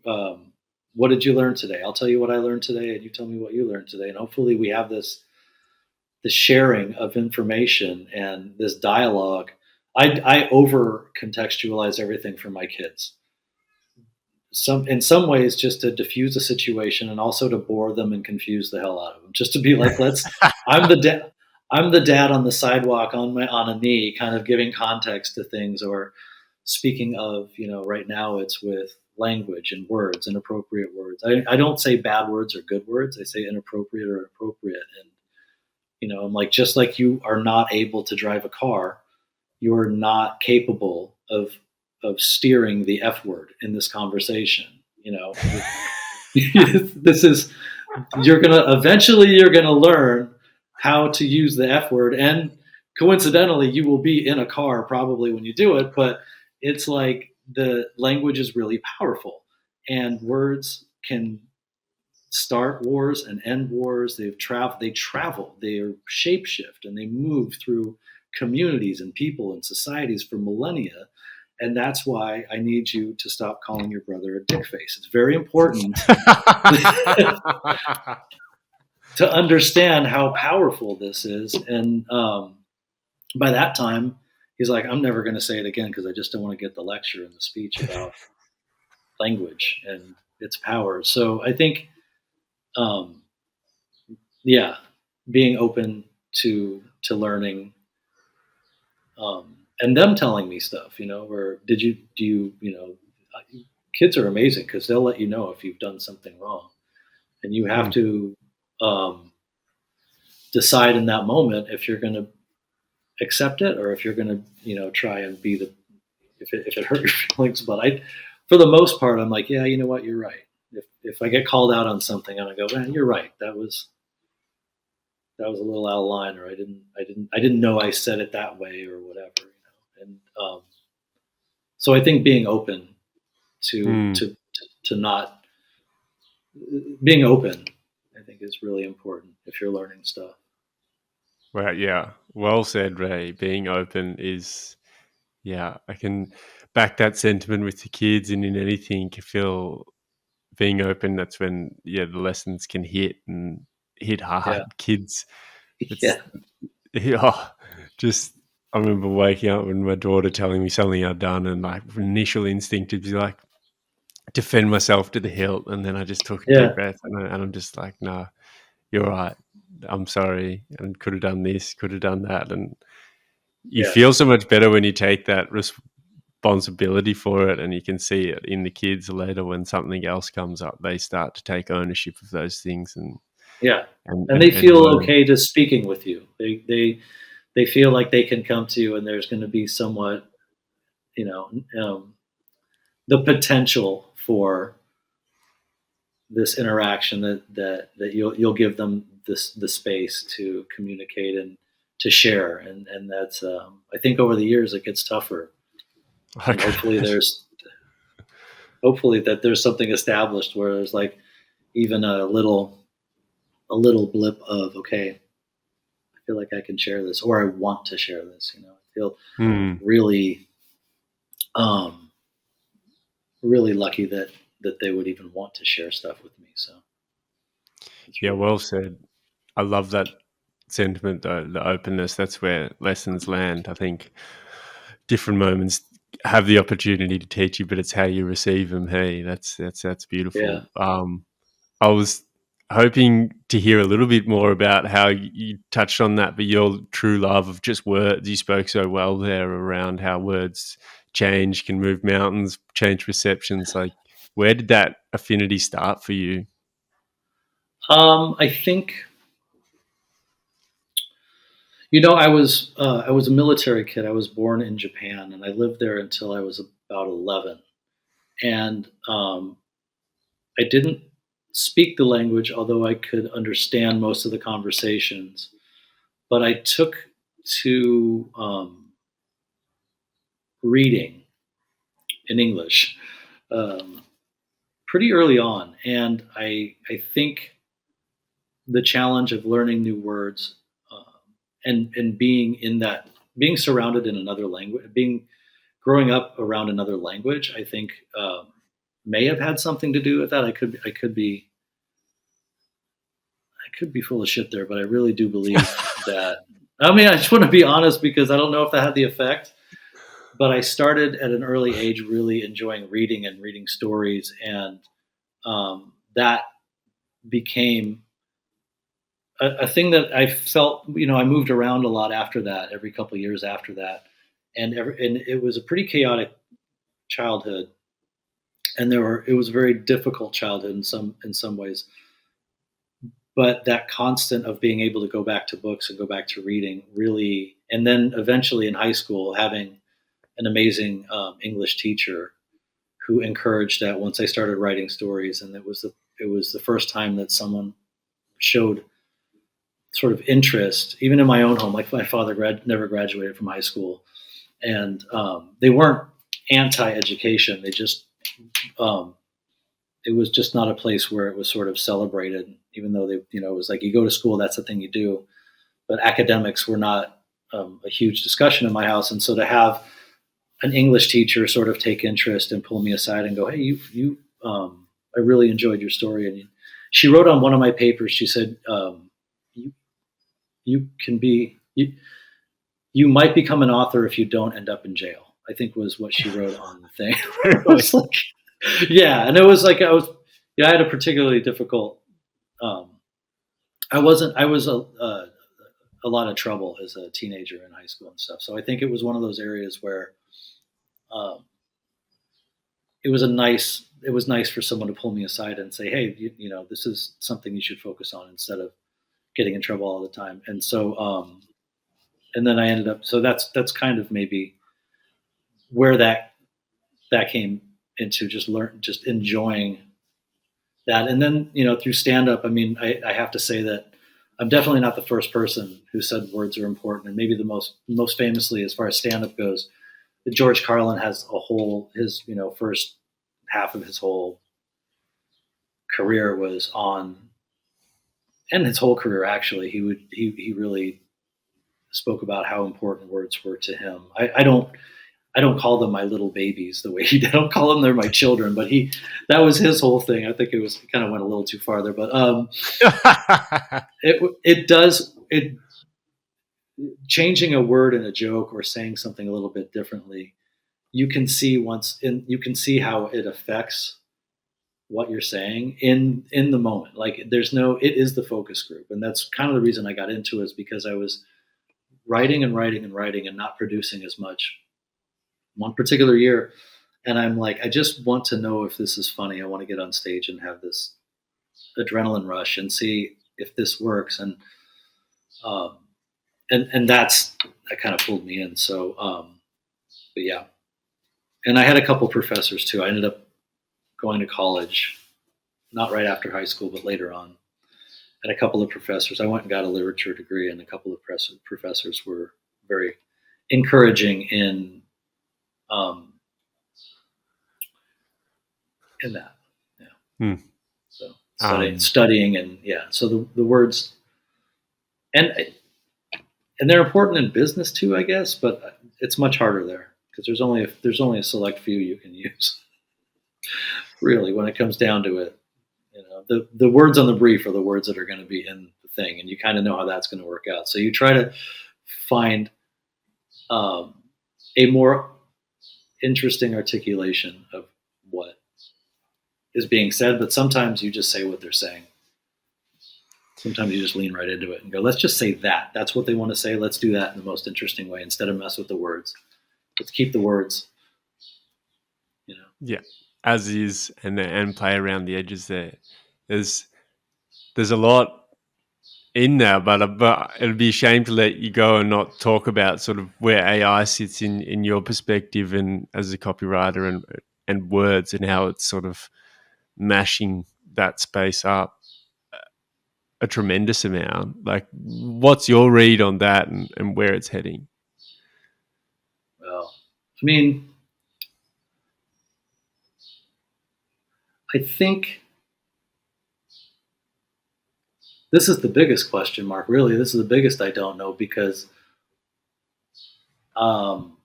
what did you learn today? I'll tell you what I learned today, and you tell me what you learned today, and hopefully we have this sharing of information and this dialogue. I over contextualize everything for my kids. In some ways just to diffuse a situation and also to bore them and confuse the hell out of them. Just to be like, I'm the dad. I'm the dad on the sidewalk on a knee, kind of giving context to things, or speaking of, right now it's with language and words, inappropriate words. I don't say bad words or good words. I say inappropriate or appropriate. And, I'm like, just like you are not able to drive a car, you are not capable of steering the F word in this conversation. This is you're gonna learn how to use the F word, and coincidentally, you will be in a car probably when you do it. But it's like the language is really powerful, and words can start wars and end wars. They travel, they shapeshift, and they move through communities and people and societies for millennia. And that's why I need you to stop calling your brother a dick face. It's very important to understand how powerful this is. And by that time, he's like, I'm never going to say it again because I just don't want to get the lecture and the speech about language and its power. So I think, um, yeah, being open to learning, and them telling me stuff, or do you, kids are amazing because they'll let you know if you've done something wrong, and you have Mm. to um, decide in that moment if you're going to accept it or if you're going to, try and be if it hurt your feelings. But for the most part, I'm like, yeah, you know what, you're right. If I get called out on something, I'm gonna go, man, you're right. That was a little out of line, or I didn't know I said it that way, or whatever. And so I think being open to Mm. to not being open, I think is really important if you're learning stuff. Well, yeah, well said, Ray. Being open is, yeah, I can back that sentiment with the kids and in anything. I feel being open, that's when, yeah, the lessons can hit Yeah, hard. Kids, it's, yeah, oh, just, I remember waking up and my daughter telling me something I'd done, and my initial instinct would be like, defend myself to the hilt. And then I just took a deep yeah, breath, and I'm just like, no, you're right. I'm sorry, and could have done this, could have done that. And you yeah, feel so much better when you take that responsibility for it, and you can see it in the kids later when something else comes up. They start to take ownership of those things and yeah. and And and, they and feel learn. okay to speaking with you. They feel like they can come to you, and there's going to be somewhat, you know, um, the potential for this interaction that you'll give them the space to communicate and to share, and that's I think over the years it gets tougher, I and hopefully could- there's hopefully that there's something established where there's like even a little blip of, okay, I feel like I can share this, or I want to share this. I feel Mm. really, um, really lucky that they would even want to share stuff with me. So it's Yeah, really well cool. said. I love that sentiment, though, the openness. That's where lessons land. I think different moments have the opportunity to teach you, but it's how you receive them. Hey, that's Yeah. beautiful. I was hoping to hear a little bit more about how you touched on that, but your true love of just words. You spoke so well there around how words change, can move mountains, change perceptions. Like, where did that affinity start for you? I think I was a military kid. I was born in Japan, and I lived there until I was about 11. And I didn't speak the language, although I could understand most of the conversations. But I took to reading in English um, pretty early on, and I think the challenge of learning new words um, and being surrounded in another language, being growing up around another language, I think may have had something to do with that. I could be full of shit there, but I really do believe that. I mean, I just want to be honest because I don't know if that had the effect, but I started at an early age really enjoying reading and reading stories, and that became a thing that I felt. I moved around a lot after that, every couple of years after that, and it was a pretty chaotic childhood, and it was a very difficult childhood in some ways. But that constant of being able to go back to books and go back to reading really, and then eventually in high school having an amazing English teacher who encouraged that once I started writing stories, and it was the first time that someone showed sort of interest, even in my own home. Like my father never graduated from high school, and they weren't anti-education. They just um, it was just not a place where it was sort of celebrated. Even though it was like you go to school, that's the thing you do. But academics were not a huge discussion in my house, and so to have an English teacher sort of take interest and pull me aside and go, "Hey, I really enjoyed your story." And she wrote on one of my papers. She said, "You you can be you might become an author if you don't end up in jail." I think was what she wrote on the thing. I Really? was like, yeah, and it was like I had a particularly difficult. Um, I was a lot of trouble as a teenager in high school and stuff. So I think it was one of those areas where um, it was nice for someone to pull me aside and say, "Hey, this is something you should focus on instead of getting in trouble all the time." And so, and then I ended up. So that's kind of maybe where that came into just enjoying that. And then through stand up, I mean, I have to say that I'm definitely not the first person who said words are important, and maybe the most famously as far as stand up goes, George Carlin has a whole his first half of his whole career was on, and his whole career actually, he really spoke about how important words were to him. I don't call them my little babies the way he did. I don't call them they're my children, but that was his whole thing. I think it kind of went a little too far there, but it does it changing a word in a joke or saying something a little bit differently. You can see how it affects what you're saying in the moment. Like it is the focus group, and that's kind of the reason I got into it, is because I was writing and writing and writing and not producing as much one particular year. And I'm like, I just want to know if this is funny. I want to get on stage and have this adrenaline rush and see if this works. Um, and that kind of pulled me in. So, but yeah, and I had a couple professors too. I ended up going to college, not right after high school, but later on. And a couple of professors. I went and got a literature degree, and a couple of professors were very encouraging in um, in that. Yeah. Hmm. So Um, studying, and yeah. So the words, and and they're important in business too, I guess, but it's much harder there because there's only a select few you can use. Really, when it comes down to it, the words on the brief are the words that are going to be in the thing, and you kind of know how that's going to work out. So you try to find um, a more interesting articulation of what is being said, but sometimes you just say what they're saying. Sometimes you just lean right into it and go, let's just say that. That's what they want to say. Let's do that in the most interesting way instead of mess with the words. Let's keep the words, you know. yeah, as is, and play around the edges there. There's there's a lot in there, but it'd be a shame to let you go and not talk about sort of where AI sits in your perspective and as a copywriter and words and how it's sort of mashing that space up a tremendous amount. Like, what's your read on that and where it's heading? Well, I mean, I think this is the biggest question mark, really. This is the biggest I don't know because um,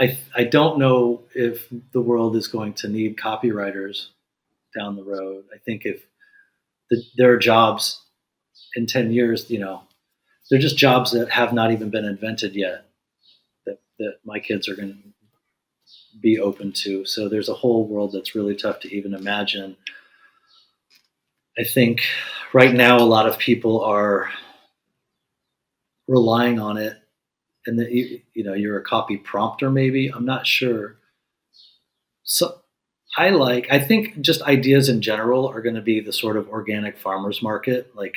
I don't know if the world is going to need copywriters down the road. I think if there are jobs in 10 years, they're just jobs that have not even been invented yet that my kids are going to be open to. So there's a whole world that's really tough to even imagine. I think right now a lot of people are relying on it, and that you're a copy prompter, maybe. I'm not sure. So I think just ideas in general are going to be the sort of organic farmers market. Like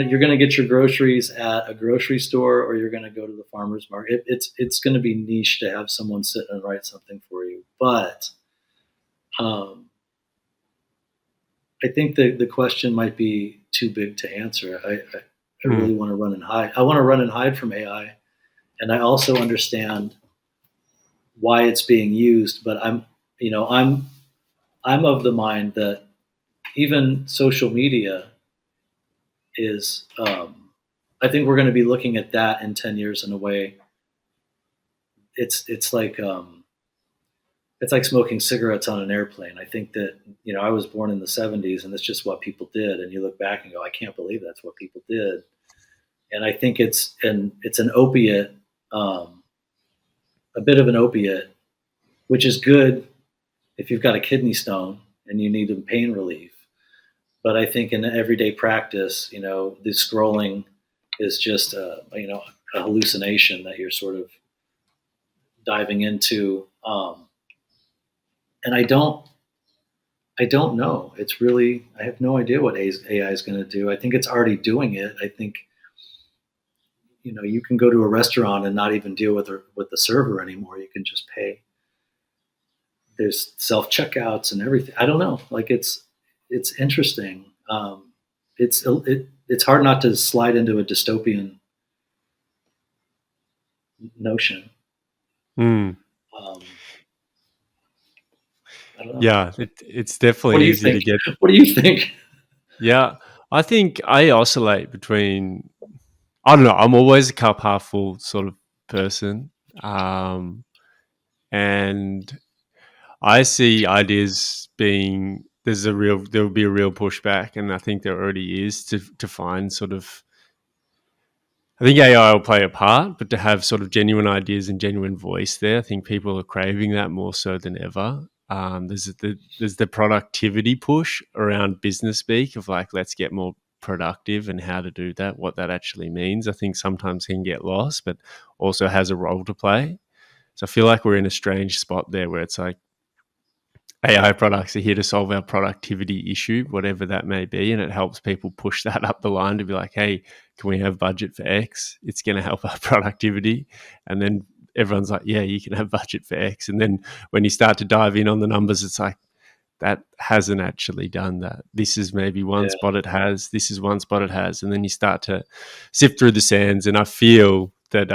you're gonna get your groceries at a grocery store, or you're gonna go to the farmers market. It's going to be niche to have someone sit and write something for you, but um, I think the question might be too big to answer. I Hmm. really want to run and hide. I want to run and hide from AI, and I also understand why it's being used. But I'm of the mind that even social media is. I think we're going to be looking at that in 10 years in a way. It's like it's like smoking cigarettes on an airplane. I think that I was born in the '70s, and it's just what people did. And you look back and go, I can't believe that's what people did. And I think it's an opiate, um, a bit of an opiate, which is good if you've got a kidney stone and you need pain relief. But I think in everyday practice, the scrolling is just a hallucination that you're sort of diving into. And I don't know. It's really I have no idea what AI is going to do. I think it's already doing it. I think you can go to a restaurant and not even deal with the server anymore. You can just pay. There's self checkouts and everything. I don't know. Like it's interesting. It's hard not to slide into a dystopian notion. Hmm. Um, I don't know. Yeah, it's What definitely do you easy think? to get. What do you think? Yeah, I think I oscillate between. I don't know. I'm always a cup half full sort of person, um, and I see ideas being there will be a real pushback, and I think there already is to find sort of. I think AI will play a part, but to have sort of genuine ideas and genuine voice there, I think people are craving that more so than ever. There's the productivity push around business speak of like, let's get more productive and how to do that, what that actually means. I think sometimes can get lost, but also has a role to play. So I feel like we're in a strange spot there where it's like AI products are here to solve our productivity issue, whatever that may be. And it helps people push that up the line to be like, hey, can we have budget for X? It's going to help our productivity. And then everyone's like, yeah, you can have budget for X. And then when you start to dive in on the numbers, it's like, that hasn't actually done that. This is maybe one Yeah, spot it has. This is one spot it has. And then you start to sift through the sands. And I feel that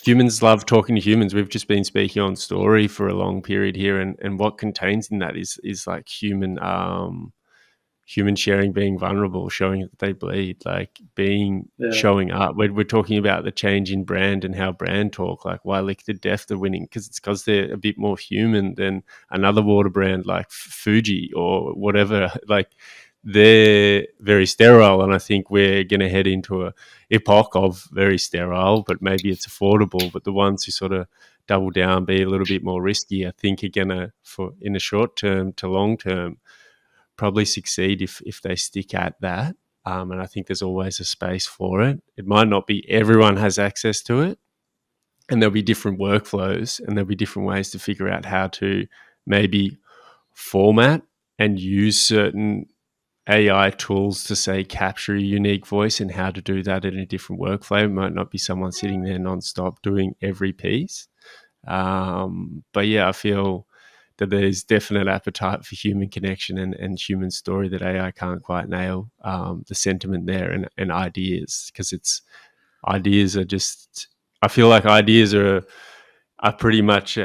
humans love talking to humans. We've just been speaking on story for a long period here, and what contains in that is like human sharing, being vulnerable, showing that they bleed, like being Yeah, showing up. We're talking about the change in brand and how brand talk, like why Lick the Death are winning, because they're a bit more human than another water brand like Fuji or whatever. Like they're very sterile, and I think we're going to head into a epoch of very sterile, but maybe it's affordable. But the ones who sort of double down, be a little bit more risky, I think are going to, for in the short term to long term, probably succeed if they stick at that. And I think there's always a space for it. It might not be everyone has access to it, and there'll be different workflows, and there'll be different ways to figure out how to maybe format and use certain AI tools to say capture a unique voice, and how to do that in a different workflow. It might not be someone sitting there nonstop doing every piece. But yeah, I feel that there's definite appetite for human connection and human story that AI can't quite nail. The sentiment there, and ideas, because it's ideas are just. I feel like ideas are pretty much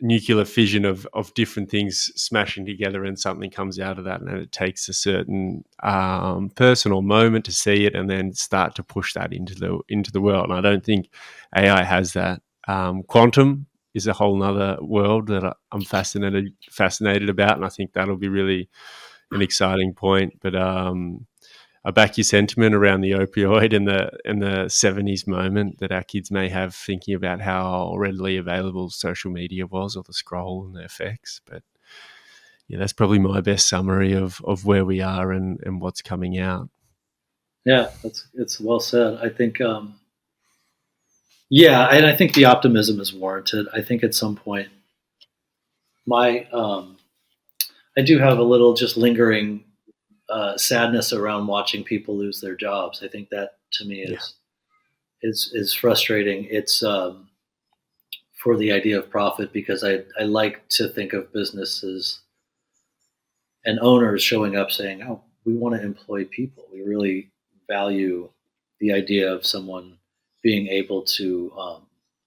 nuclear fission of different things smashing together, and something comes out of that, and it takes a certain personal moment to see it and then start to push that into the world. And I don't think AI has that. Quantum is a whole nother world that I'm fascinated about, and I think that'll be really an exciting point. But I back your sentiment around the opioid and the 70s moment that our kids may have, thinking about how readily available social media was, or the scroll and the effects. But yeah, that's probably my best summary of where we are and what's coming out. yeah, it's well said. I think, yeah, and I think the optimism is warranted. I think at some point, my I do have a little just lingering sadness around watching people lose their jobs. I think that to me Yeah. is frustrating. It's for the idea of profit, because I like to think of businesses and owners showing up saying, "Oh, we want to employ people. We really value the idea of someone being able to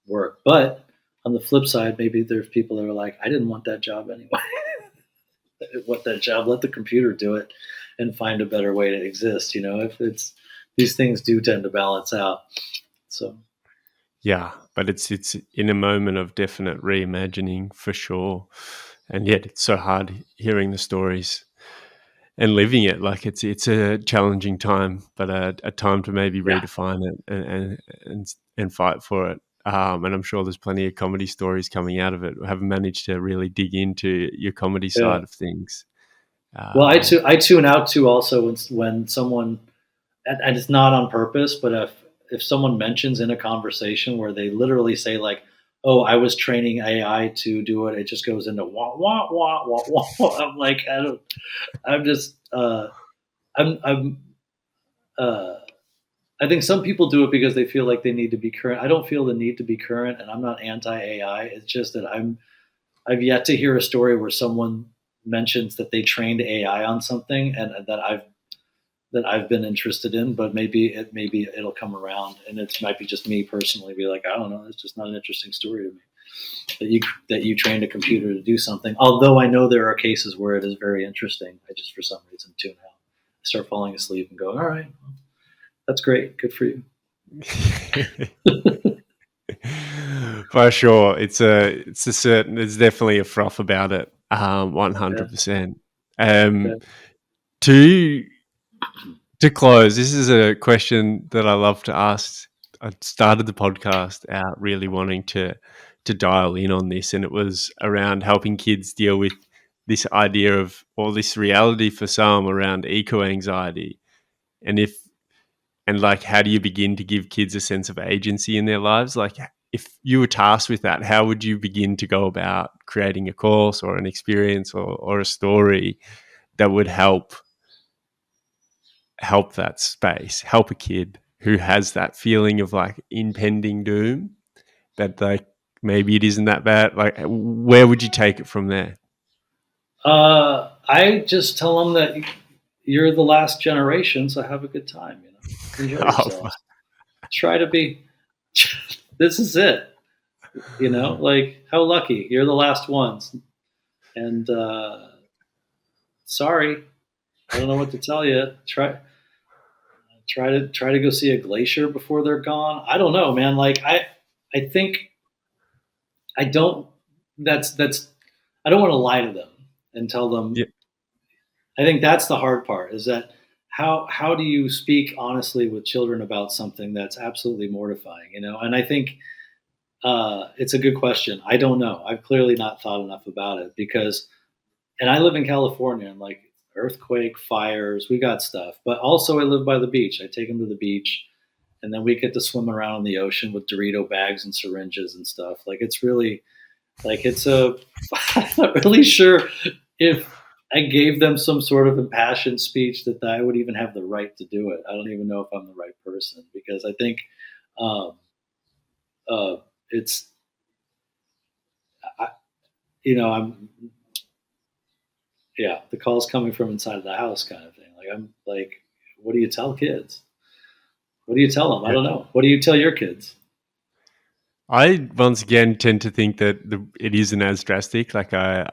work." But on the flip side, maybe there's people that are like, "I didn't want that job anyway. I didn't want that job. Let the computer do it, and find a better way to exist." If it's these things do tend to balance out. So Yeah, but it's in a moment of definite reimagining for sure. And yet it's so hard hearing the stories and living it. Like it's a challenging time, but a time to maybe yeah, redefine it and fight for it. And I'm sure there's plenty of comedy stories coming out of it. I haven't managed to really dig into your comedy yeah. side of things. Well, Um, I tune out too also when someone, and it's not on purpose, but if someone mentions in a conversation where they literally say like, "Oh, I was training AI to do it," it just goes into wah wah wah wah wah. I'm like, I don't. I'm just. I'm. Uh, I think some people do it because they feel like they need to be current. I don't feel the need to be current, and I'm not anti AI. It's just that I've yet to hear a story where someone mentions that they trained AI on something, and that I've been interested in, but maybe it'll come around, and it might be just me personally be like, I don't know, it's just not an interesting story to me that you trained a computer to do something. Although I know there are cases where it is very interesting, I just for some reason tune out. I start falling asleep and go, all right, well, that's great, good for you. for sure, it's a certain. There's definitely a froth about it. Yeah, 100%. yeah, To To close, this is a question that I love to ask. I started the podcast out really wanting to dial in on this, and it was around helping kids deal with this idea of, or this reality for some, around eco anxiety, and like how do you begin to give kids a sense of agency in their lives? Like if you were tasked with that, how would you begin to go about creating a course or an experience or a story that would help that space, help a kid who has that feeling of like impending doom, that like maybe it isn't that bad. Like, where would you take it from there? I just tell them that you're the last generation, so have a good time, enjoy Oh, yourselves. Try to be This is it. Like how lucky you're the last ones, and sorry, I don't know what to tell you. Try to go see a glacier before they're gone. I don't know, man. Like I think I don't. That's. I don't want to lie to them and tell them. Yeah. I think that's the hard part. Is that how do you speak honestly with children about something that's absolutely mortifying? And I think it's a good question. I don't know. I've clearly not thought enough about it because, and I live in California, and like earthquake, fires, we got stuff. But also, I live by the beach. I take them to the beach, and then we get to swim around in the ocean with Dorito bags and syringes and stuff. Like it's really like it's a. I'm not really sure if I gave them some sort of impassioned speech that I would even have the right to do it. I don't even know if I'm the right person because I think um, it's I, I'm yeah, the call's coming from inside of the house kind of thing. Like I'm like, what do you tell kids? What do you tell them? I Yeah. don't know. What do you tell your kids? I once again tend to think that it isn't as drastic. Like I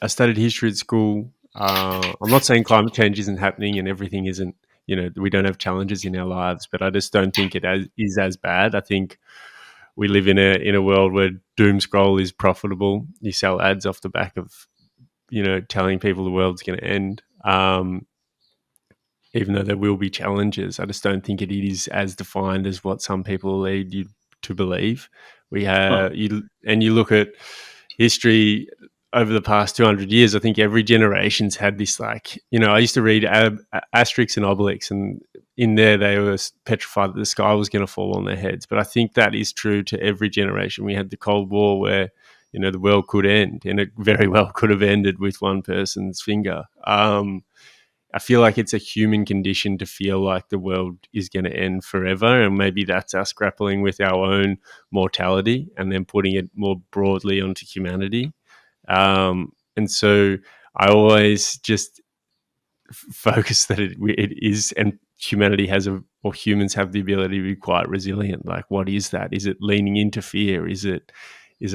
studied history at school. I'm not saying climate change isn't happening and everything isn't. We don't have challenges in our lives, but I just don't think is as bad. I think we live in a world where doom scroll is profitable. You sell ads off the back of telling people the world's going to end. Even though there will be challenges, I just don't think it is as defined as what some people lead you to believe. We Huh. have you look at history over the past 200 years. I think every generation's had this, like, I used to read Asterix and Obelix, and in there they were petrified that the sky was going to fall on their heads. But I think that is true to every generation. We had the Cold War where the world could end, and it very well could have ended with one person's finger. I feel like it's a human condition to feel like the world is going to end forever. And maybe that's us grappling with our own mortality and then putting it more broadly onto humanity. And so I always just focus that it is, and humanity or humans have the ability to be quite resilient. Like, what is that? Is it leaning into fear? Is it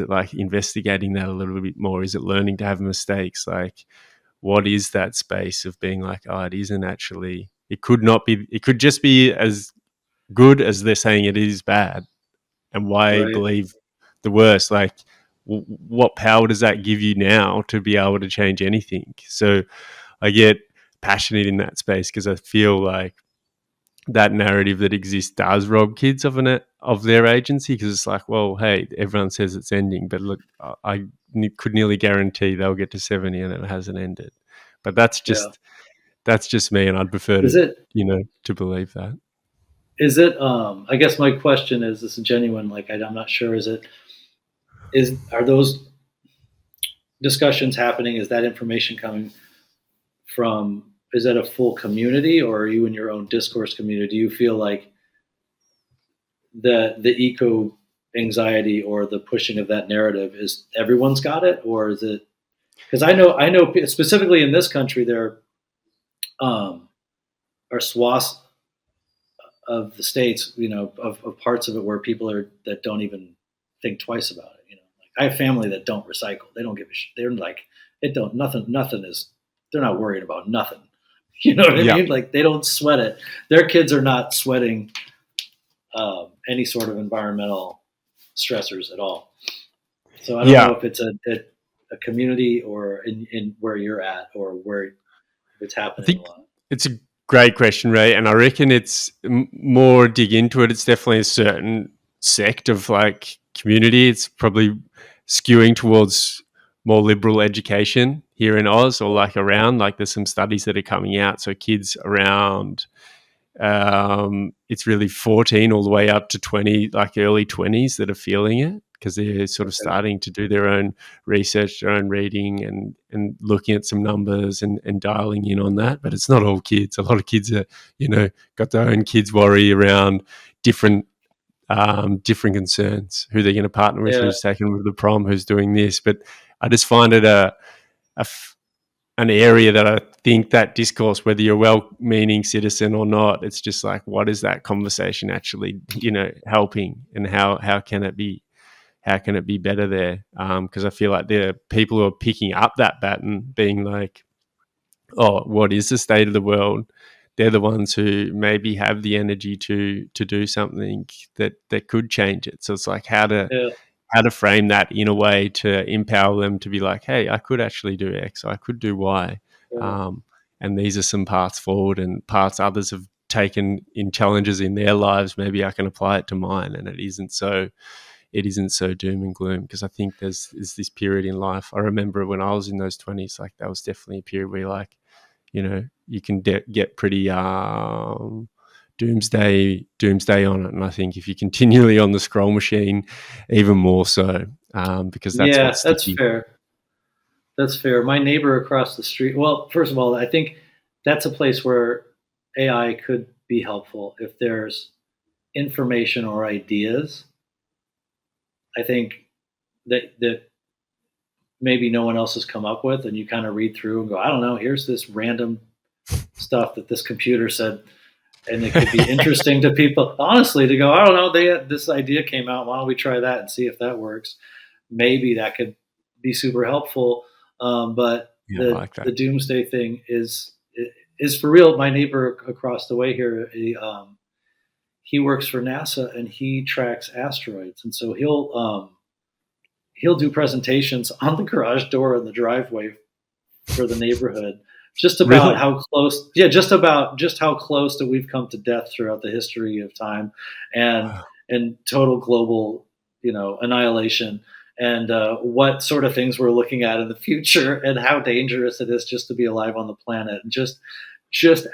like investigating that a little bit more? Is it learning to have mistakes? Like, what is that space of being like, oh, it isn't actually, it could not be, it could just be as good as they're saying it is bad. And why Right. believe the worst? Like, what power does that give you now to be able to change anything? So I get passionate in that space because I feel like that narrative that exists does rob kids of their agency, because it's like, well, hey, everyone says it's ending, but look, I could nearly guarantee they'll get to 70 and it hasn't ended. But Yeah. that's just me, and I'd prefer Is to it to believe that. is it I guess my question is this is genuine, like I'm not sure, are those discussions happening? Is that information coming from, is that a full community, or are you in your own discourse community? Do you feel like the eco anxiety or the pushing of that narrative is everyone's got it, or is it, because I know specifically in this country there um, are swaths of the states, of parts of it where people are that don't even think twice about it. Like I have family that don't recycle. They don't give a shit. They're like, it don't nothing is. They're not worried about nothing. You know what I Yeah, mean? Like they don't sweat it. Their kids are not sweating any sort of environmental stressors at all. So I don't yeah. know if it's a community or in where you're at, or where if it's I happening a think lot. it's a great question, Ray, and I reckon it's more dig into it. It's definitely a certain sect of like community. It's probably skewing towards more liberal education here in Oz, or like around. Like, there's some studies that are coming out. So kids around, it's really 14 all the way up to 20, like early 20s, that are feeling it, because they're sort of Okay. starting to do their own research, their own reading, and looking at some numbers and dialing in on that. But it's not all kids. A lot of kids are, got their own kids worry around different different concerns, who they're going to partner with, Yeah. who's taking them to the prom, who's doing this. But I just find it an area that I think that discourse, whether you're a well-meaning citizen or not, it's just like, what is that conversation actually, helping, and how can it be, better there? Because I feel like there are people who are picking up that baton, being like, oh, what is the state of the world? They're the ones who maybe have the energy to do something that could change it. So it's like Yeah, how to frame that in a way to empower them to be like, hey, I could actually do X, I could do Y. yeah, Um, and these are some paths forward, and paths others have taken in challenges in their lives. Maybe I can apply it to mine, and it isn't so doom and gloom. Because I think there's this period in life. I remember when I was in those 20s, like that was definitely a period where like, you can get pretty doomsday on it. And I think if you're continually on the scroll machine, even more so, because that's yeah. what's That's sticky. fair. That's fair. My neighbor across the street. Well, first of all, I think that's a place where AI could be helpful if there's information or ideas. I think that maybe no one else has come up with, and you kind of read through and go, I don't know. Here's this random stuff that this computer said, and it could be interesting to people. Honestly, to go, I don't know. They had, this idea came out. Why don't we try that and see if that works? Maybe that could be super helpful. But Yeah, I the like that. the doomsday thing is for real. My neighbor across the way here, he works for NASA and he tracks asteroids, and so he'll do presentations on the garage door and the driveway for the neighborhood, just about Really? how close, yeah, just how close that we've come to death throughout the history of time, and Wow. total global, annihilation, and what sort of things we're looking at in the future, and how dangerous it is just to be alive on the planet, and just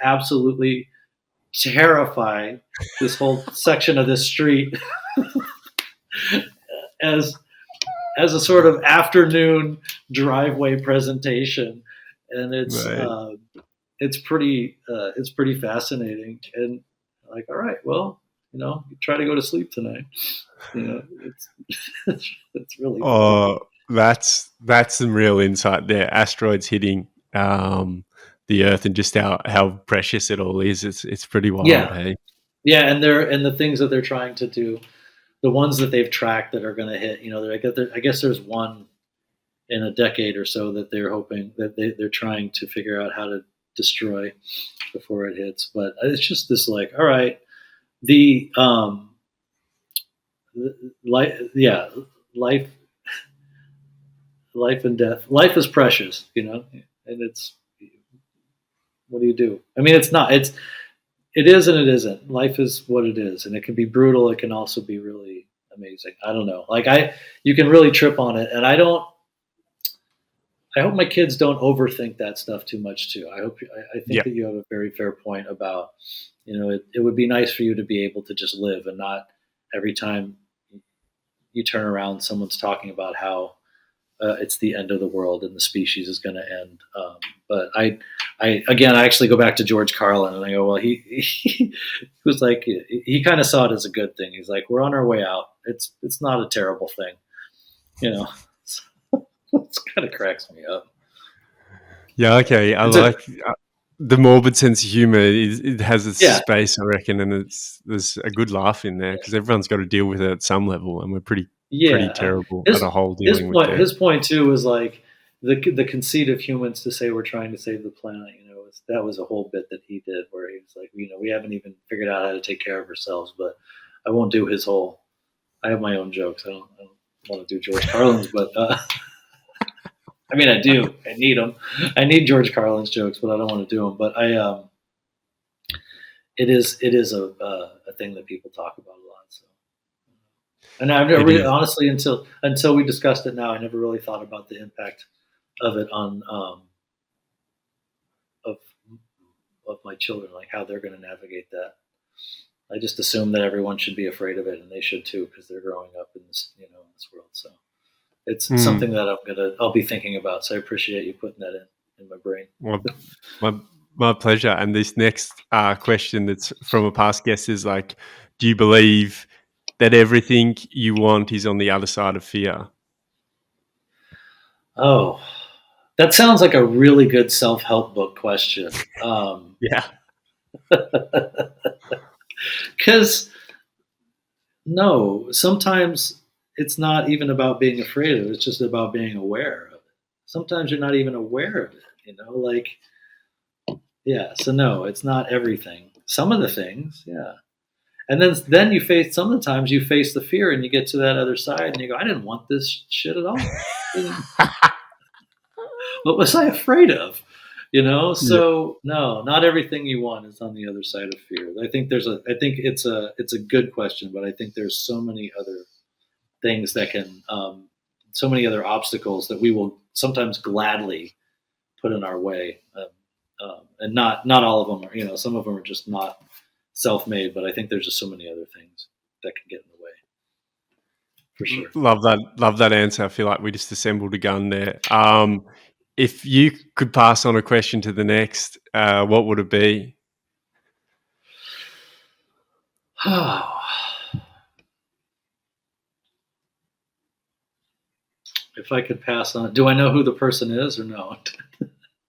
absolutely terrify this whole section of this street as as a sort of afternoon driveway presentation, and Right. it's pretty fascinating. And like, all right, well, try to go to sleep tonight. It's it's really funny. Oh, that's some real insight there. Asteroids hitting the Earth, and just how precious it all is. It's pretty wild, Yeah, hey? yeah, and the things that they're trying to do, the ones that they've tracked that are going to hit. I guess there's one in a decade or so that they're hoping that they're trying to figure out how to destroy before it hits. But it's just this like, all right, the life, yeah, life, life and death. Life is precious, and it's, what do you do? I mean, it's not. It is and it isn't. Life is what it is, and it can be brutal. It can also be really amazing. I don't know. Like you can really trip on it, and I don't. I hope my kids don't overthink that stuff too much too. I think Yeah. that you have a very fair point about, it would be nice for you to be able to just live and not every time you turn around, someone's talking about how it's the end of the world and the species is going to end. But I actually go back to George Carlin and I go, well, he was like, he kind of saw it as a good thing. He's like, we're on our way out. It's not a terrible thing, you know. It kind of cracks me up. Yeah, okay. I It's a like the morbid sense of humor. It has its Yeah, space, I reckon, and there's a good laugh in there because everyone's got to deal with it at some level, and we're pretty yeah. terrible at a His whole his dealing with point it. his point too was like the conceit of humans to say we're trying to save the planet. That was a whole bit that he did where he was like, we haven't even figured out how to take care of ourselves. But I won't do his whole. I have my own jokes. I don't want to do George Carlin's, but I mean, I do. I need them. I need George Carlin's jokes, but I don't want to do them. But it is a thing that people talk about a lot. So, and I've never It really, is. honestly, until we discussed it now, I never really thought about the impact of it on of of my children, like how they're going to navigate that. I just assume that everyone should be afraid of it, and they should too, because they're growing up in this world. So it's Mm. something that I'll be thinking about. So I appreciate you putting that in my brain. Well, my my pleasure. And this next question that's from a past guest is like, do you believe that everything you want is on the other side of fear? Oh, That sounds like a really good self-help book question. Yeah. Because no, sometimes it's not even about being afraid of it. It's just about being aware of it. Sometimes you're not even aware of it. Like yeah. So no, it's not everything. Some of the things, yeah. And then you face some of the times you face the fear and you get to that other side and you go, I didn't want this shit at all. What was I afraid of? Yeah. So no, not everything you want is on the other side of fear. I think it's a good question, but I think there's so many other things that can so many other obstacles that we will sometimes gladly put in our way. And not all of them are, some of them are just not self-made, but I think there's just so many other things that can get in the way for sure. Love that. Love that answer. I feel like we just assembled a gun there. If you could pass on a question to the next, what would it be? If I could pass on, do I know who the person is or no?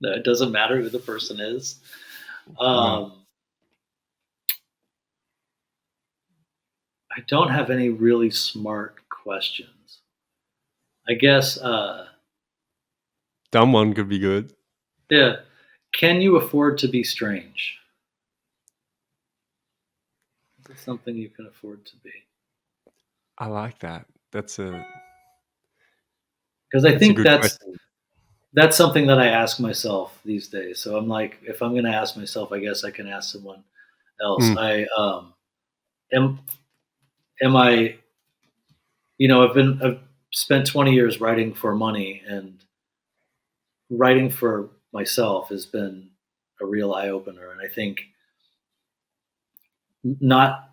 No, it doesn't matter who the person is. No. Um, I don't have any really smart questions. I guess, Dumb one could be good. yeah. Can you afford to be strange? Is it something you can afford to be? I like that. Because I That's a think good question. that's something that I ask myself these days. So I'm like, if I'm going to ask myself, I guess I can ask someone else. Mm. I am am I I've spent 20 years writing for money, and writing for myself has been a real eye opener. And I think not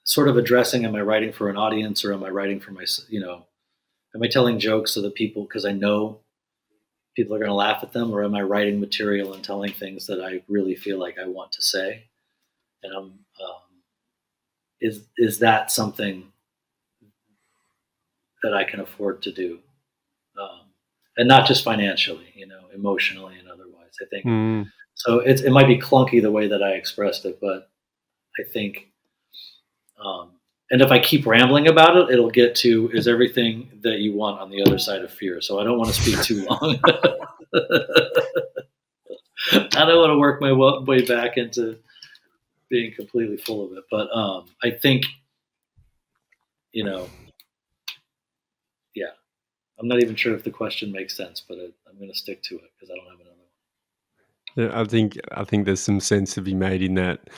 sort of addressing, am I writing for an audience or am I writing for am I telling jokes so that people, because I know people are going to laugh at them, or am I writing material and telling things that I really feel like I want to say? And is that something that I can afford to do? Um, and not just financially, emotionally and otherwise. I think Mm. so. It might be clunky the way that I expressed it, but I think, um, and if I keep rambling about it, it'll get to is everything that you want on the other side of fear. So I don't want to speak too long. I don't want to work my way back into being completely full of it. But I think, you know, yeah, I'm not even sure if the question makes sense, but I'm going to stick to it because I don't have another Yeah, I think there's some sense to be made in that.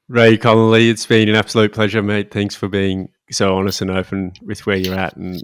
Ray Connolly, it's been an absolute pleasure, mate. Thanks for being so honest and open with where you're at and